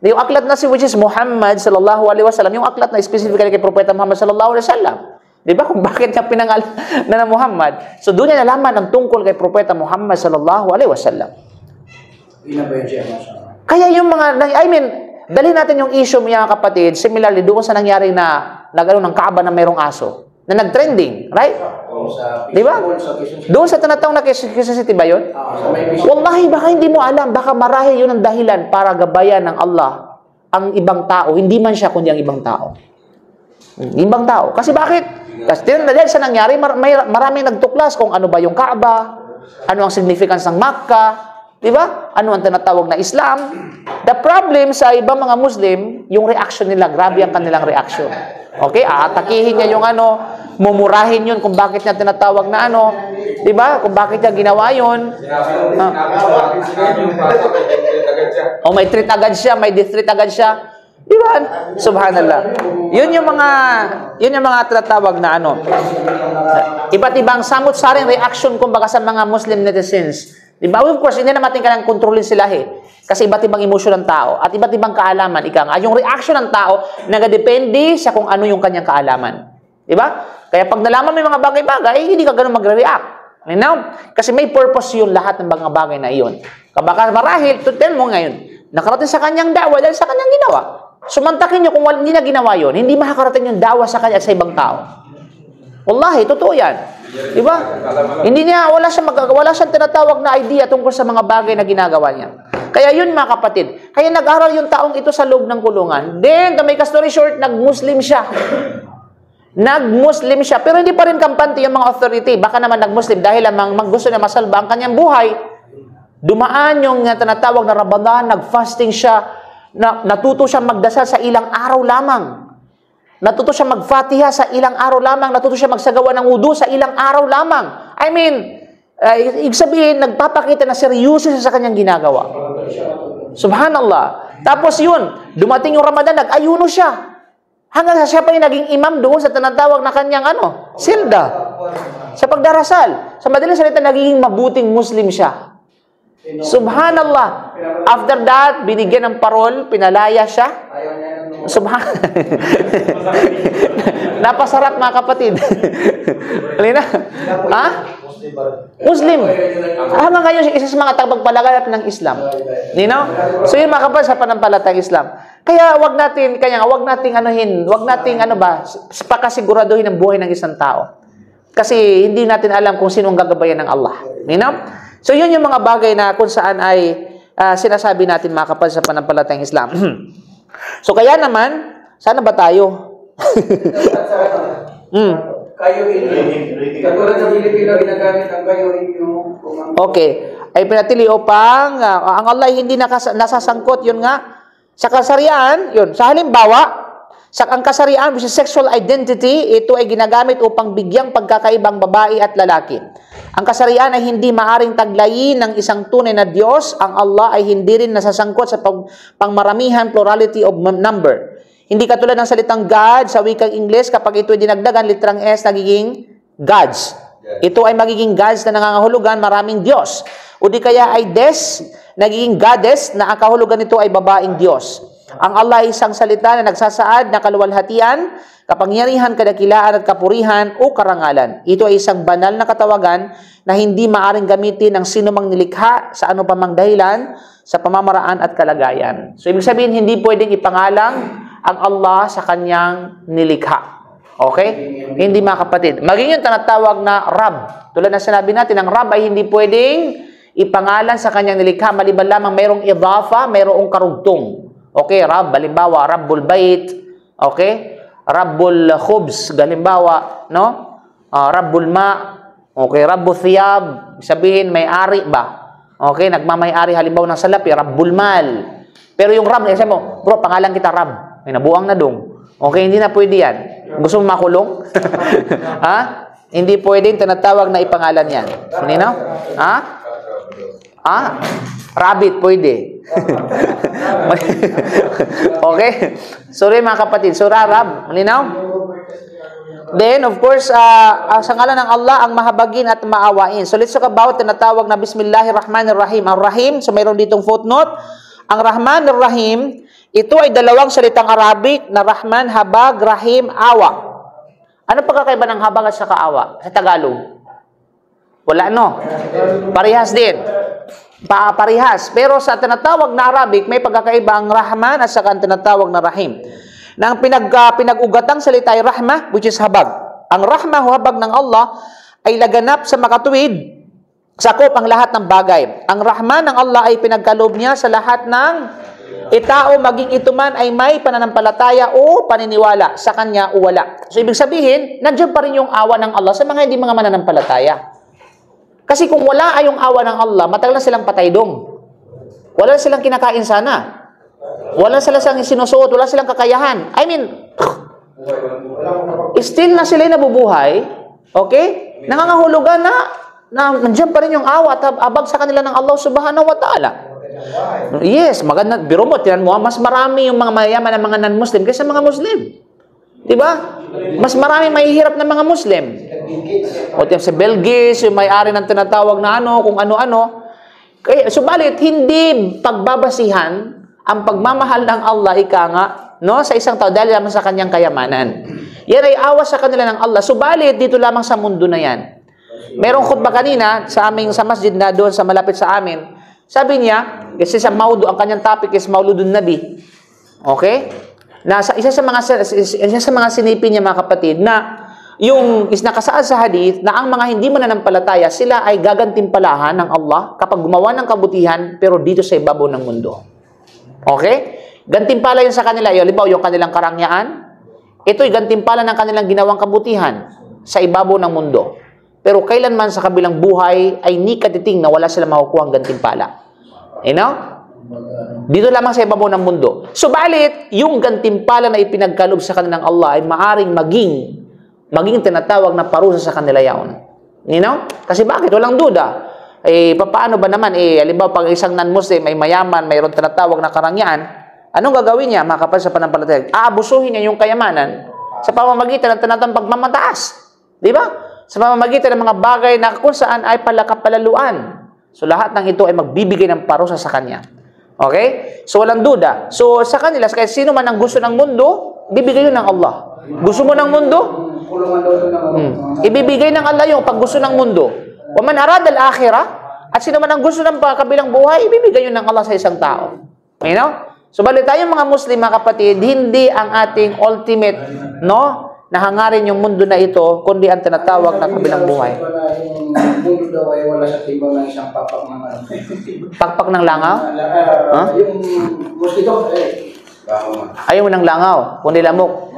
Yung aklat na which is Muhammad sallallahu alaihi wasallam, yung aklat na specifically kay Propeta Muhammad sallallahu alaihi wasallam. Di ba kung bakit niya pinangalan na Muhammad? So doon niya nalaman ang tungkol kay Propeta Muhammad sallallahu alaihi wasallam. Kaya yung mga, dali natin yung issue mga kapatid, similarly doon sa nangyari na nagano ng Kaaba na mayroong aso, na nag-trending, right? Di ba? Doon sa tinatawag na Quezon City ba yun? Wallahi, baka hindi mo alam, baka marahil yun ang dahilan para gabayan ng Allah ang ibang tao, hindi man siya kundi ang ibang tao. Ibang tao. Kasi bakit? Kasi dahil sa nangyari, maraming nagtuklas kung ano ba yung Kaaba, ano ang significance ng Makkah, di ba? Ano ang tinatawag na Islam. The problem sa ibang mga Muslim, yung reaction nila, grabe ang kanilang reaction. Okay? Aatakihin niya yung ano, mumurahin yun kung bakit niya tinatawag na ano, di ba? Kung bakit niya ginawa yun. May treat agad siya, may detreat agad siya. Di ba? Subhanallah. Yun yung mga tinatawag na ano. Iba't ibang samot-saring reaction kumbaga sa mga Muslim netizens. Di ba? Of course, hindi na natin kailangang kontrolin sila Kasi iba't ibang emosyon ng tao at iba't ibang kaalaman. Yung reaction ng tao, nagadepende sa kung ano yung kanyang kaalaman. Di ba? Kaya pag nalaman mo yung mga bagay-bagay, hindi ka ganun magre-react. You know? Kasi may purpose yun lahat ng mga bagay na iyon. Baka marahil, tell mo ngayon, nakarating sa kanyang dawa dahil sa kanyang ginawa. Sumantakin nyo kung hindi na ginawa yun, hindi makakarating yung dawa sa kanya at sa ibang tao. Wallahi, totoo yan. Di ba? Wala siyang tinatawag na idea tungkol sa mga bagay na ginagawa niya. Kaya yun mga kapatid, kaya nag-aral yung taong ito sa loob ng kulungan. Then, to make a story short, nag-Muslim siya. Nag-Muslim siya. Pero hindi pa rin kampante yung mga authority. Baka naman nag-Muslim dahil lamang gusto niya masalba ang kanyang buhay. Dumaan yung tinatawag na Ramadan, nag-fasting siya, natuto siya magdasal sa ilang araw lamang. Natuto siya mag-Fatiha sa ilang araw lamang. Natuto siya magsagawa ng wudu sa ilang araw lamang. Ibig sabihin, nagpapakita na seryoso siya sa kanyang ginagawa. Subhanallah. Tapos yun, dumating yung Ramadan, nag-ayuno siya. Hanggang siya pa yung naging imam doon sa tinatawag na kanyang silda. Sa pagdarasal. Sa madaling salita, naging mabuting Muslim siya. Subhanallah. After that, binigyan ng parol, pinalaya siya. Subhanallah. Napasarap mga kapatid. Alina? Ha? Muslim. Hanggang ngayon, isa sa mga tagapagpalaganap ng Islam. You know? So yun mga kapatid sa panampalatayang Islam. Kaya wag nating pakasiguraduhin ang buhay ng isang tao. Kasi hindi natin alam kung sino ang gagabayan ng Allah. You know? So, yun yung mga bagay na kung saan ay sinasabi natin mga kapatid sa panampalatayang Islam. So, kaya naman, sana ba tayo? Kayo inyo. Katulad sa Pilipino, ginagamit ang kayo inyo. Okay. Ay pinatili upang ang Allah ay hindi nasasangkot, yun nga. Sa kasarian, yun. Sa halimbawa, ang kasarian, which is sexual identity, ito ay ginagamit upang bigyang pagkakaibang babae at lalaki. Ang kasarian ay hindi maaring taglayin ng isang tunay na Diyos. Ang Allah ay hindi rin nasasangkot sa pangmaramihan, plurality of number. Hindi katulad ng salitang God sa wikang Ingles, kapag ito ay dinagdagan, literang S, nagiging gods. Ito ay magiging gods na nangangahulugan maraming Diyos. O di kaya ay nagiging goddess na ang kahulugan nito ay babaeng Diyos. Ang Allah ay isang salita na nagsasaad na kaluwalhatian, kapangyarihan, kadakilaan at kapurihan o karangalan. Ito ay isang banal na katawagan na hindi maaring gamitin ng sino mang nilikha sa ano pa mang dahilan sa pamamaraan at kalagayan. So, ibig sabihin, hindi pwedeng ipangalang ang Allah sa kanyang nilikha. Okay? Hindi mga kapatid. Maging yung tinatawag na Rab. Tulad na sinabi natin, ang Rab ay hindi pwedeng ipangalan sa kanyang nilikha maliban lamang mayroong idafa, mayroong karugtong. Okay, Rab, halimbawa, Rabbul Bait, okay? Rabbul Khubs, halimbawa, no? Rabbul Ma, okay, Rabbul Thiyab, sabihin may-ari ba? Okay, nagmamay-ari halimbawa ng salapi, Rabbul Mal. Pero yung Rab, sabi mo, bro, pangalan kita Rab, may nabuang na dong. Okay, hindi na pwede yan. Gusto mo makulong? Ha? Hindi pwedeng tinatawag na ipangalan yan. Hindi na? Ha? Rabbit, pwede. Okay? Sorry mga kapatid. So, Rab, malinaw? Then, of course, sa ngalan ng Allah, ang mahabagin at maawain. So, let's talk about tinatawag na Bismillahirrahmanirrahim. Ang Rahim, so mayroon ditong footnote. Ang Rahman ar Rahim, ito ay dalawang salitang Arabic na Rahman, habag, Rahim, awa. Ano pagkakaiba ng habag at saka awa sa Tagalog? Wala, no? Parehas din. Parehas. Pero sa tinatawag na Arabic, may pagkakaiba ang Rahman at saka ang tinatawag na Rahim. Nang pinag-ugatang salita ay rahmah, which is habag. Ang rahmah o habag ng Allah ay laganap sa makatuwid, sakop ang lahat ng bagay. Ang rahman ng Allah ay pinagkaloob niya sa lahat ng itao, maging ito man ay may pananampalataya o paniniwala sa kanya o wala. So, ibig sabihin, nandiyan pa rin yung awa ng Allah sa mga hindi mga mananampalataya. Kasi kung wala ay yung awa ng Allah, matagal na silang patay dong. Wala silang kinakain sana. Wala silang sinusuot, wala silang kakayahan. I mean, still na sila nabubuhay, okay? Nangangahulugan na nandiyan pa rin yung awa at abag sa kanila ng Allah subhanahu wa ta'ala. Yes, maganda. Biro mo, tinan mo, mas marami yung mga mayayaman ng mga non-Muslim kaysa mga Muslim. Diba? Mas marami mahihirap ng mga Muslim. O tiyan si Belgis, yung may-ari ng tinatawag na kung ano-ano. Kaya, subalit, hindi pagbabasihan ang pagmamahal ng Allah, no, sa isang tao dahil lamang sa kanyang kayamanan. Yan ay awa sa kanila ng Allah. Subalit, dito lamang sa mundo na yan. Merong khutbah kanina sa masjid na doon sa malapit sa amin. Sabi niya, kasi sa Maudu, ang kanyang topic is Mauludun Nabi. Okay? Isa sa mga sinipin niya, mga kapatid, na yung nakasaad sa hadith na ang mga hindi mananampalataya, sila ay gagantimpalahan ng Allah kapag gumawa ng kabutihan pero dito sa ibabaw ng mundo. Okay? Gantimpala yun sa kanila. Halimbawa, yung kanilang karangyaan, ito'y gantimpala ng kanilang ginawang kabutihan sa ibabaw ng mundo. Pero kailanman sa kabilang buhay ay ni katiting na wala sila makukuha ang gantimpala. You know? Dito lamang sa ibabaw ng mundo. Subalit, yung gantimpala na ipinagkaloob sa kanilang Allah ay maaring maging tinatawag na parusa sa kanila yaon. You know? Kasi bakit? Walang duda. Paano ba naman? Halimbawa, pag isang non-Muslim ay mayaman, mayroon tinatawag na karangyaan, anong gagawin niya, mga kapatid sa pananampalataya? Aabusuhin niya yung kayamanan sa pamamagitan ng tinatawag pagmamataas. Di ba? Sa pamamagitan ng mga bagay na kung saan ay palakapalaluan. So, lahat ng ito ay magbibigay ng parusa sa kanya. Okay? So, walang duda. So, sa kanila, kaya sino man ang gusto ng mundo, bibigay yun ng Allah. Gusto mo ng mundo? Ibibigay ng Allah yung pag gusto ng mundo. Waman arad al-akhirah, at sino man ang gusto ng kabilang buhay, ibibigay yun ng Allah sa isang tao. You know? So, bali tayong mga Muslim, mga kapatid, hindi ang ating ultimate, no, na hangarin yung mundo na ito, kundi ang tinatawag na kabilang buhay. Yung mundo daw ay wala sa tibaw ng isang pakpak ng Pakpak ng langaw? Yung mosquito, ayaw mo ng langaw, kundi lamok.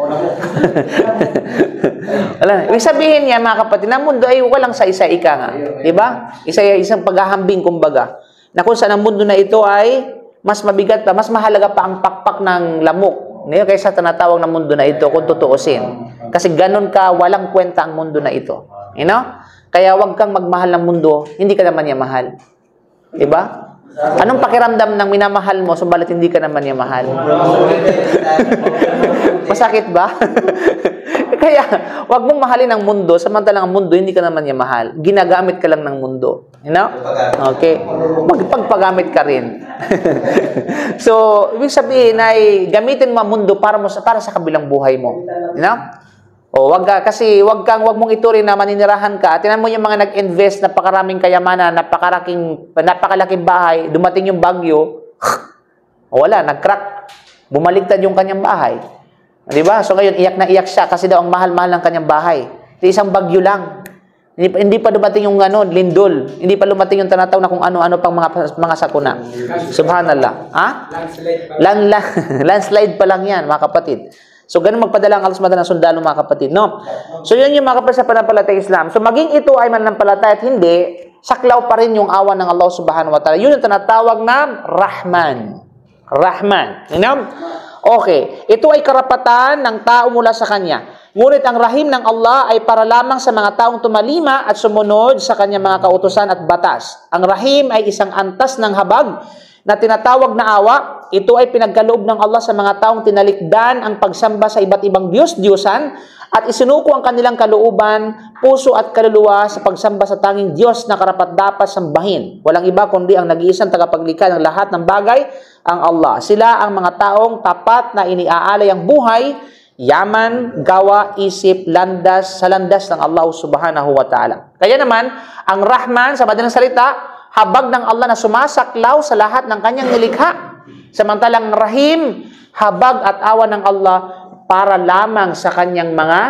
Ibig sabihin niya, mga kapatid, na mundo ay walang sa isa ika nga. Diba? Isang paghahambing, kumbaga. Na kung saan ang mundo na ito ay mas mabigat pa, mas mahalaga pa ang pakpak ng lamok. Ngayon, kaysa tinatawag ng mundo na ito, kung tutuusin. Kasi ganun ka, walang kwenta ang mundo na ito. You know? Kaya wag kang magmahal ng mundo, hindi ka naman niya mahal. Diba? Anong pakiramdam ng minamahal mo, subalit hindi ka naman niya mahal? Masakit ba? Kaya, wag mong mahalin ang mundo, samantalang ang mundo, hindi ka naman niya mahal. Ginagamit ka lang ng mundo. You know? Okay? Magpagpagamit ka rin. So, ibig sabihin ay gamitin mo ang mundo para sa kabilang buhay mo. You know? O, wag mong ituring na maninirahan ka. Tingnan mo yung mga nag-invest na pakaraming kayamanan, napakalaking bahay, dumating yung bagyo, o wala, nag-crack. Bumaligtad yung kanyang bahay. Di ba? So ngayon, iyak na iyak siya kasi daw ang mahal-mahal ng kanyang bahay. Isang bagyo lang. Hindi pa dumating yung lindol. Hindi pa dumating yung tanataw na kung ano-ano pang mga sakuna. Subhanallah. Ha? Landslide pa lang yan, mga kapatid. So, ganun magpadala ang Allah ng sundalo, mga kapatid, no? So, yun yung mga kapatid sa pananampalataya Islam. So, maging ito ay mananampalataya at hindi, saklaw pa rin yung awa ng Allah subhanahu wa ta'ala. Yun yung tinatawag na Rahman. Rahman. You know? Okay, ito ay karapatan ng tao mula sa Kanya. Ngunit ang rahim ng Allah ay para lamang sa mga taong tumalima at sumunod sa Kanyang mga kautusan at batas. Ang rahim ay isang antas ng habag na tinatawag na awa. Ito ay pinagkaloob ng Allah sa mga taong tinalikdan ang pagsamba sa iba't ibang Diyos-Diyosan at isinuko ang kanilang kalooban, puso at kaluluwa sa pagsamba sa tanging Diyos na karapat-dapat sambahin. Walang iba kundi ang nag-iisang tagapaglikha ng lahat ng bagay, ang Allah. Sila ang mga taong tapat na iniaalay ang buhay, yaman, gawa, isip, landas, sa landas ng Allah subhanahu wa ta'ala. Kaya naman, ang Rahman, sa madaling salita, habag ng Allah na sumasaklaw sa lahat ng kanyang nilikha. Samantalang Rahim, habag at awa ng Allah para lamang sa kanyang mga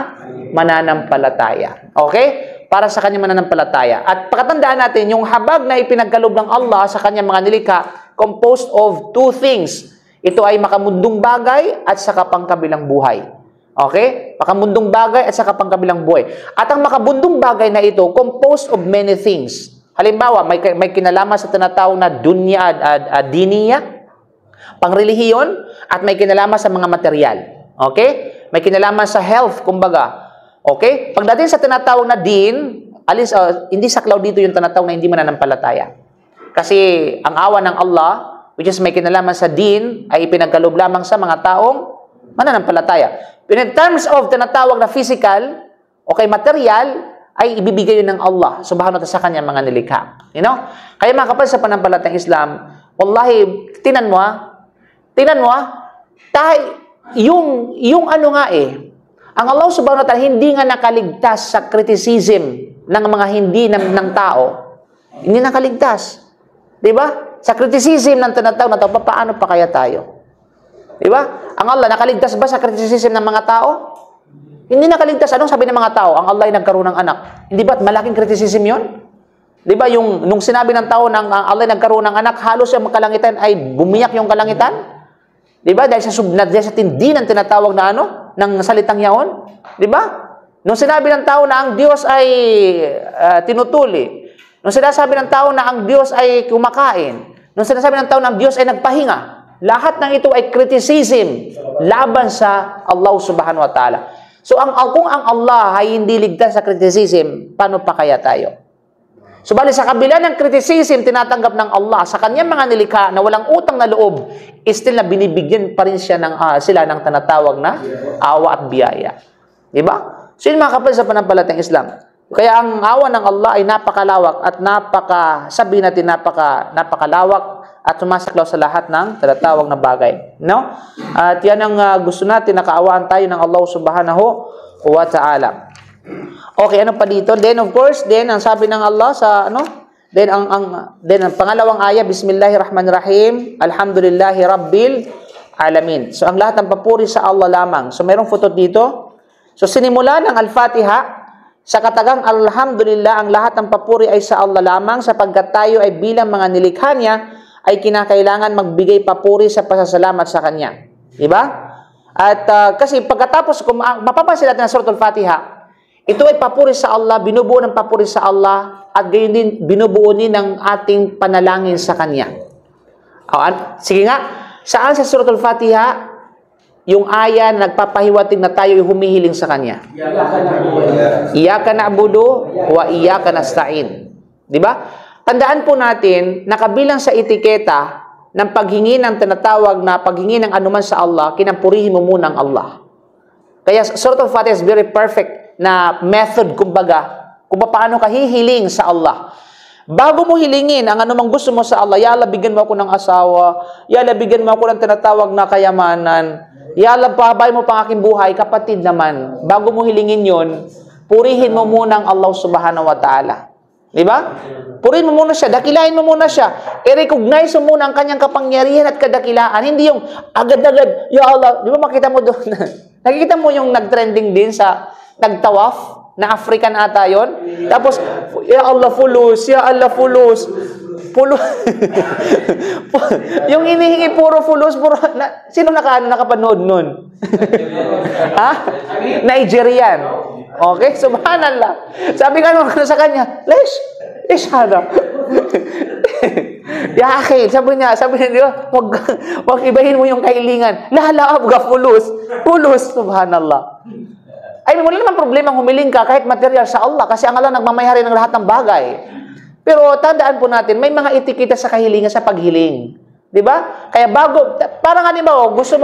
mananampalataya. Okay? Para sa kanyang mananampalataya. At pakatandaan natin, yung habag na ipinagkaloob ng Allah sa kanyang mga nilikha, composed of two things. Ito ay makamundong bagay at saka pangkabilang buhay. Okay? Makamundong bagay at saka pangkabilang buhay. At ang makabundong bagay na ito, composed of many things. Halimbawa, may kinalaman sa tinatawag na dunya at diniya, pangrelihiyon, at may kinalaman sa mga material. Okay? May kinalaman sa health, kumbaga. Okay? Pagdating sa tinatawag na din, hindi saklaw dito yung tinatawag na hindi mananampalataya. Kasi ang awa ng Allah, which is may kinalaman sa din, ay ipinagkaloob lamang sa mga taong mananampalataya. In terms of tinatawag na physical, okay, material, ay ibibigay yun ng Allah subhanahu wa ta'ala sa kanya mga nilikha. You know? Kaya mga kapal sa panampalatayang Islam, wallahi, tinan mo yung ano nga ang Allah subhanahu wa ta'ala hindi nga nakaligtas sa criticism ng mga hindi ng tao. Hindi nakaligtas. Diba? Sa criticism ng tinatawag na tao, paano pa kaya tayo? Diba? Ang Allah, nakaligtas ba sa criticism ng mga tao? Hindi nakaligtas. Anong sabi ng mga tao? Ang Allah ay nagkaroon ng anak. Hindi ba malaking criticism yun? Diba? Nung sinabi ng tao ng Allah ay nagkaroon ng anak, halos yung kalangitan ay bumiyak yung kalangitan. Diba? Dahil sa tindi ng tinatawag na ng salitang yaon. Diba? Nung sinabi ng tao na ang Diyos ay tinutuli. Nung sinasabi ng tao na ang Diyos ay kumakain. Nung sinasabi ng tao na ang Diyos ay nagpahinga. Lahat ng ito ay criticism laban sa Allah subhanahu wa ta'ala. So, kung ang Allah ay hindi ligtas sa criticism, paano pa kaya tayo? So, bali, sa kabila ng criticism, tinatanggap ng Allah sa kanyang mga nilikha na walang utang na loob, still na binibigyan pa rin sila ng tinatawag na awa at biyaya. Diba? So, yun mga kapal sa panampalatayang Islam. Kaya ang awa ng Allah ay napakalawak at napakalawak at sumasaklaw sa lahat ng tinatawag na bagay. No? At yan ang gusto natin, nakaawaan tayo ng Allah subhanahu wa ta'ala. Okay, ano pa dito? Then of course, ang sabi ng Allah sa then ang pangalawang aya, Bismillahirrahmanirrahim, Alhamdulillahi Rabbil Alamin. So ang lahat ng papuri sa Allah lamang. So mayroong footnote dito. So sinimula ng Al-Fatiha sa katagang Alhamdulillah, ang lahat ng papuri ay sa Allah lamang sapagkat tayo ay bilang mga nilikha niya ay kinakailangan magbigay papuri sa pasasalamat sa Kanya. Diba? At kasi pagkatapos, kung mapapansin natin sa Surah Al-Fatiha, ito ay papuri sa Allah, binubuo ng papuri sa Allah, at gayon din binubuo din ng ating panalangin sa Kanya. Sige nga, saan sa Surah Al-Fatiha, yung aya na nagpapahiwatig na tayo ay humihiling sa Kanya? Iyaka na'budu wa iyaka nasta'in. Diba? Tandaan po natin na kabilang sa etiketa ng paghingi ng tinatawag na paghingi ng anuman sa Allah, kinampurihin mo muna ang Allah. Kaya Surah Al-Fatiha is very perfect na method, kumbaga, kung paano ka hihiling sa Allah. Bago mo hilingin ang anumang gusto mo sa Allah, yala, bigyan mo ako ng asawa, yala, bigyan mo ako ng tinatawag na kayamanan, yala, pahabay mo pang aking buhay, kapatid naman, bago mo hilingin yun, purihin mo muna ang Allah subhanahu wa ta'ala. Diba? Purihin mo muna siya, dakilain mo muna siya, i-recognize mo muna ang kanyang kapangyarihan at kadakilaan, hindi yung agad-agad, ya Allah, di ba makita mo doon, nakikita mo yung nag-trending din sa nagtawaf, na African ata yun, tapos, ya Allah fulus, ya Allah fulus, yung inihingi puro fulus, sino nakapanood nun? Ha? Nigerian. Okay? Subhanallah. Sabi ka naman sa kanya, Lesh hada. Ya akhi, sabi niya, di ba, wag ibahin mo yung kahilingan. Lalaab ka, fulus, subhanallah. Ay, wala naman problema humiling ka kahit material sa Allah kasi ang Allah nagmamayari ng lahat ng bagay. Pero tandaan po natin, may mga etiketa sa kahilingan sa paghiling. Di ba? Kaya bago, parang halimbawa, gusto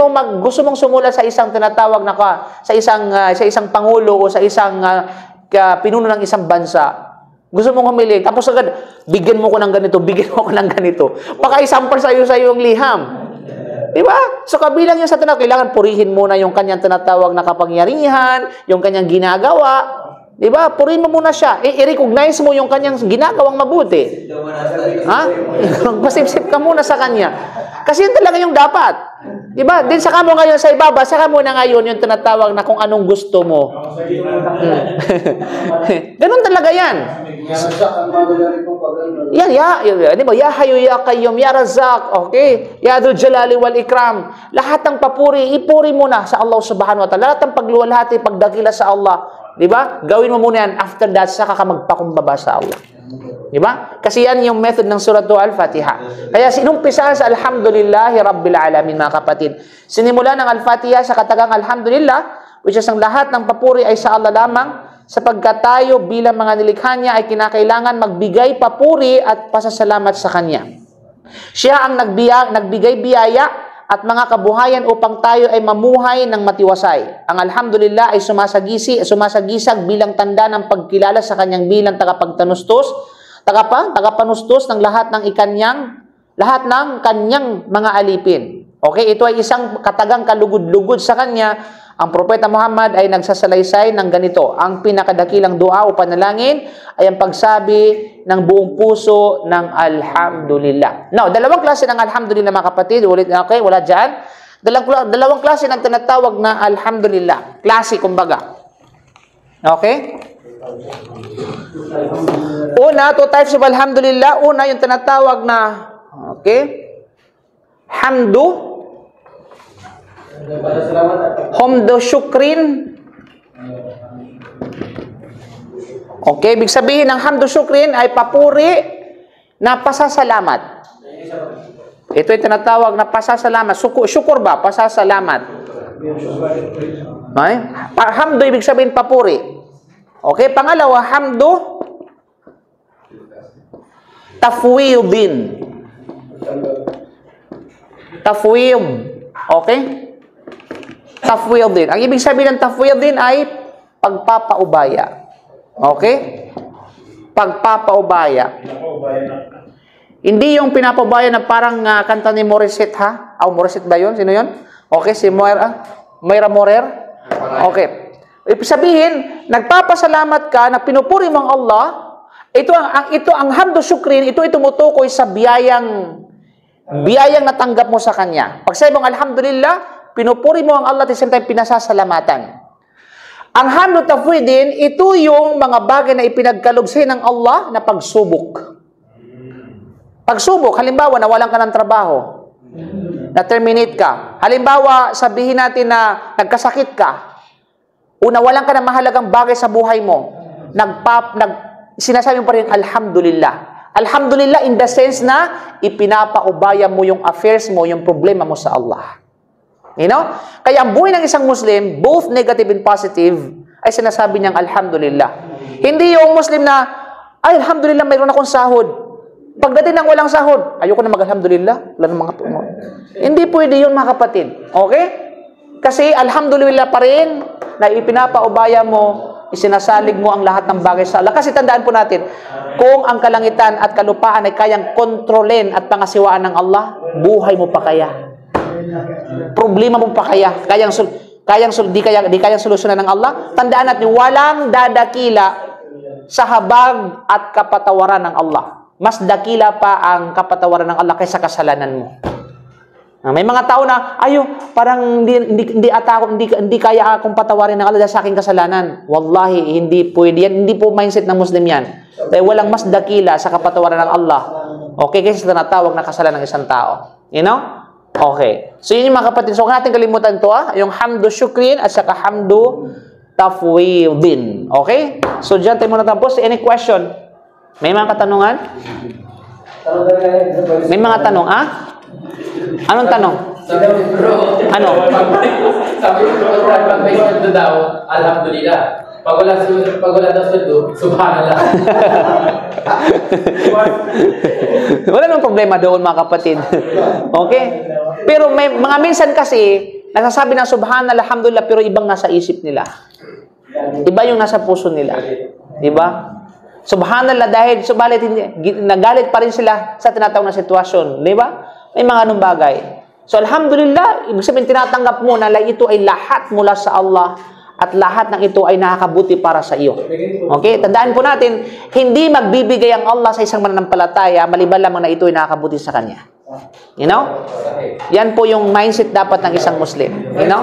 mong sumula sa isang tinatawag na sa isang pangulo o sa isang pinuno ng isang bansa. Gusto mong humiling, tapos agad, bigyan mo ko ng ganito, bigyan mo ko ng ganito. Paka-isampal sa'yo yung liham. Diba? So, kabilang yung sa tinatawag, kailangan purihin muna yung kanyang tinatawag na kapangyarihan, yung kanyang ginagawa. Diba? Purihin mo muna siya. I-recognize mo yung kanyang ginagawang mabuti. Ha? Pasip-sip ka muna sa kanya. Kasi yun talaga yung dapat. Diba? Din saka mo ngayon sa ibaba, saka mo na ngayon yung tinatawag na kung anong gusto mo. Ganun talaga yan. Yan, ya Hayyu ya Qayyum, ya Razzaq, okay? Ya Dzul Jalali wal Ikram. Lahat ng papuri, ipuri mo na sa Allah Subhanahu wa Ta'ala. Lahat ng pagluwalhati, pagdakila sa Allah. Diba? Gawin mo muna yan. After that, saka ka magpakumbaba sa Allah. Diba? Kasi yan yung method ng Surah Al-Fatiha. Kaya sinumpisahan sa Alhamdulillahi Rabbil Alamin, mga kapatid. Sinimula ng Al-Fatiha sa katagang Alhamdulillah, which is ang lahat ng papuri ay sa Allah lamang, sapagkat tayo bilang mga nilikha niya ay kinakailangan magbigay papuri at pasasalamat sa Kanya. Siya ang nagbigay biyaya at mga kabuhayan upang tayo ay mamuhay ng matiwasay. Ang Alhamdulillah ay sumasagisag bilang tanda ng pagkilala sa Kanyang bilang tagapanustos ng lahat ng Kanyang mga alipin. Okay, ito ay isang katagang kalugod-lugod sa Kanya. Ang Propeta Muhammad ay nagsasalaysay ng ganito. Ang pinakadakilang dua o panalangin ay ang pagsabi ng buong puso ng Alhamdulillah. Now, dalawang klase ng Alhamdulillah, mga kapatid. Ulit, okay, wala dyan. Dalawang klase ng tinatawag na Alhamdulillah. Klase, kumbaga. Okay? Una, two types of Alhamdulillah. Una, yung tinatawag na, okay, Hamdu, Hamdu Shukrin. Okay, ibig sabihin ng Hamdu Shukrin ay papuri na pasasalamat. Ito ay tinatawag na pasasalamat. Syukur ba? Pasasalamat. Okay? Hamdu ibig sabihin papuri. Okay, pangalawa, Hamdu Tafwidin. Tafwid. Okay? Tafwidin. Ang ibig sabihin ng tafwidin ay pagpapaubaya. Okay? Pagpapaubaya. Hindi yung pinapaubaya na parang kanta ni Morissette, ha? Morissette ba yun? Sino yun? Okay, si Moira Morer. Okay. Ibig sabihin, nagpapasalamat ka na pinupuri mo ang Allah. Ito ang hamdu syukrin, ito ay tumutukoy sa biyayang natanggap mo sa Kanya. Pag sabi mong alhamdulillah, pinupuri mo ang Allah at the same time pinasasalamatan. Ang hamdu tafwidin, ito yung mga bagay na ipinagkaloob sa'yo ng Allah na pagsubok. Pagsubok, halimbawa, nawalan ka ng trabaho, na-terminate ka. Halimbawa, sabihin natin na nagkasakit ka, o nawalan ka ng mahalagang bagay sa buhay mo, sinasabi mo pa rin, alhamdulillah. Alhamdulillah in the sense na ipinapaubaya mo yung affairs mo, yung problema mo sa Allah. You know? Kaya ang buhay ng isang Muslim, both negative and positive, ay sinasabi niyang alhamdulillah. Hindi yung Muslim na, ay alhamdulillah, mayroon akong sahod. Pagdating ng walang sahod, ayoko na mag-alhamdulillah. Wala ng mga hindi pwede yun, mga kapatid. Okay? Kasi alhamdulillah pa rin na ipinapaubaya mo, isinasalig mo ang lahat ng bagay sa Allah. Kasi tandaan po natin, kung ang kalangitan at kalupaan ay kayang kontrolin at pangasiwaan ng Allah, buhay mo pa kaya? Problema mo pa kaya? Di kayang solusyonan ng Allah? Tandaan natin, walang dadakila sa habag at kapatawaran ng Allah. Mas dakila pa ang kapatawaran ng Allah kaysa kasalanan mo. May mga tao na, parang hindi kaya akong patawarin ng Allah dahil sa aking kasalanan. Wallahi, hindi pwede yan. Hindi po mindset ng Muslim yan. Dahil walang mas dakila sa kapatawaran ng Allah. Okay, kasi tinatawag na kasalanan ng isang tao. You know? Okay. So, yun yung mga kapatid. So, huwag natin kalimutan ito, yung hamdu syukrin at saka hamdu tafwidin. Okay? So, dyan tayo muna tapos. Any question? May mga katanungan? May mga tanong, ah? Anong tanong? Sabi ko, bro. Ano? Sabi ko, bro, pag may sweldo daw, alhamdulillah. Pag wala daw sweldo, subhanallah. Wala namang problema doon, mga kapatid. Okay? Pero may mga minsan kasi, nasasabi ng subhanallah, alhamdulillah, pero ibang nasa isip nila. Iba yung nasa puso nila. Diba? Subhanallah, dahil subalit nagalit pa rin sila sa tinatawag na sitwasyon. Diba? May mga anong bagay. So, alhamdulillah, ibig sabihin, tinatanggap mo na ito ay lahat mula sa Allah at lahat ng ito ay nakakabuti para sa iyo. Okay? Tandaan po natin, hindi magbibigay ang Allah sa isang mananampalataya maliban lamang na ito ay nakakabuti sa kanya. You know? Yan po yung mindset dapat ng isang Muslim. You know?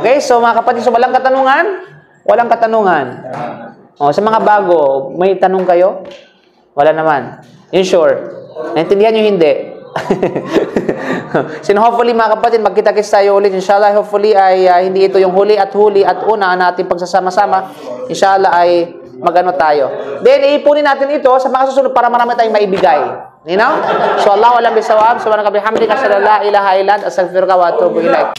Okay? So, mga kapatid, so walang katanungan? Walang katanungan. O, sa mga bago, may tanong kayo? Wala naman. Yun sure. Naintindihan nyo hindi? So, hopefully mga kapatid, magkita-kits tayo ulit. Inshallah, hopefully ay hindi ito yung huli at una natin pagsasama-sama. Inshallah ay magano tayo. Then, iipunin natin ito sa mga susunod para marami tayong maibigay. You know? So, Allah alam bisawab. Subhanaka bihamdika, asyhadu an la ilaha illa anta, astaghfiruka wa atubu ilaik.